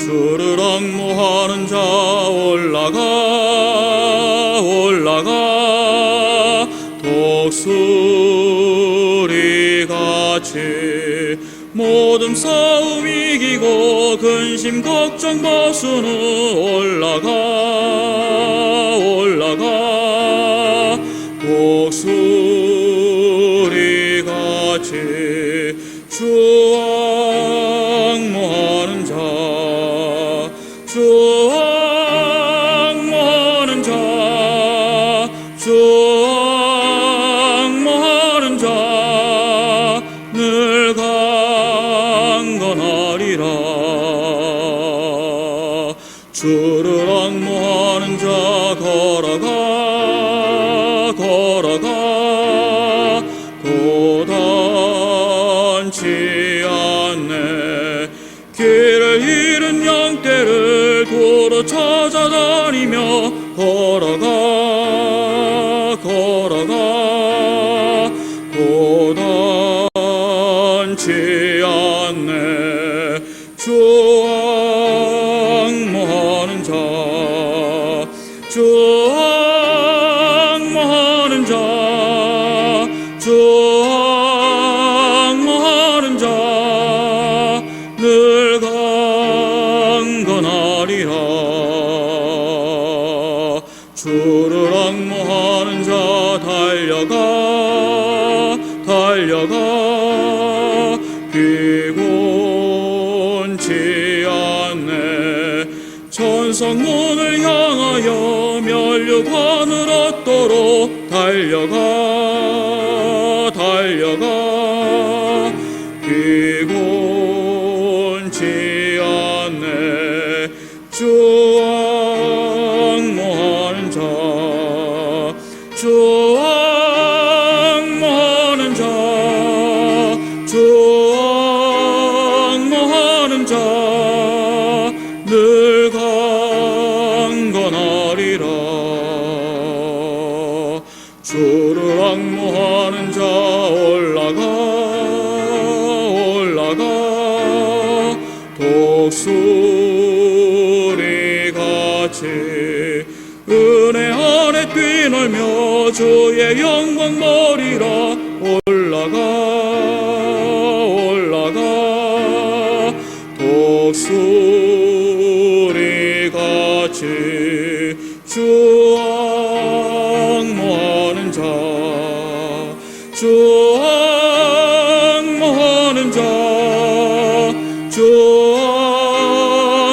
Speaker 2: 주를 앙모하는 자 올라가 올라가 독수리같이 모든 싸움 이기고 근심 걱정 벗은 후 올라가 올라가 독수리같이 주 앙모하는 자 주 앙모하는 자 주 앙모하는 자 늘 강건하리라. 주를 앙모하는 자 걸어가 걸어가 고단치 않네. 길을 잃은 양떼를 도로 찾아다니며 걸어가 걸어가 고단치 않네. 주 앙모하는 자 주 앙모하는 자 주 앙모하는 자 늘 강건하리라. 주를 앙모하는 자 달려가 달려가 피곤치 않네. 천성문을 향하여 면류관을 얻도록 달려가 달려가 피곤치 않네. 주 앙모하는 자 주 앙모하는 자 주 앙모하는 자 늘 강건하리라. 주를 앙모하는 자 올라가 올라가 독수리같이 은혜 안에 뛰놀며 주의 영광 보리라. 올라가 올라가 독수리같이 주 앙모하는 자 주 앙모하는 자 주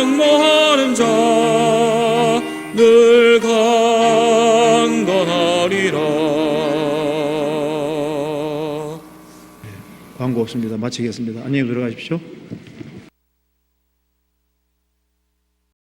Speaker 2: 앙모하는 자 늘 강건하리라.
Speaker 1: 광고 없습니다. 마치겠습니다. 안녕히 들어가십시오.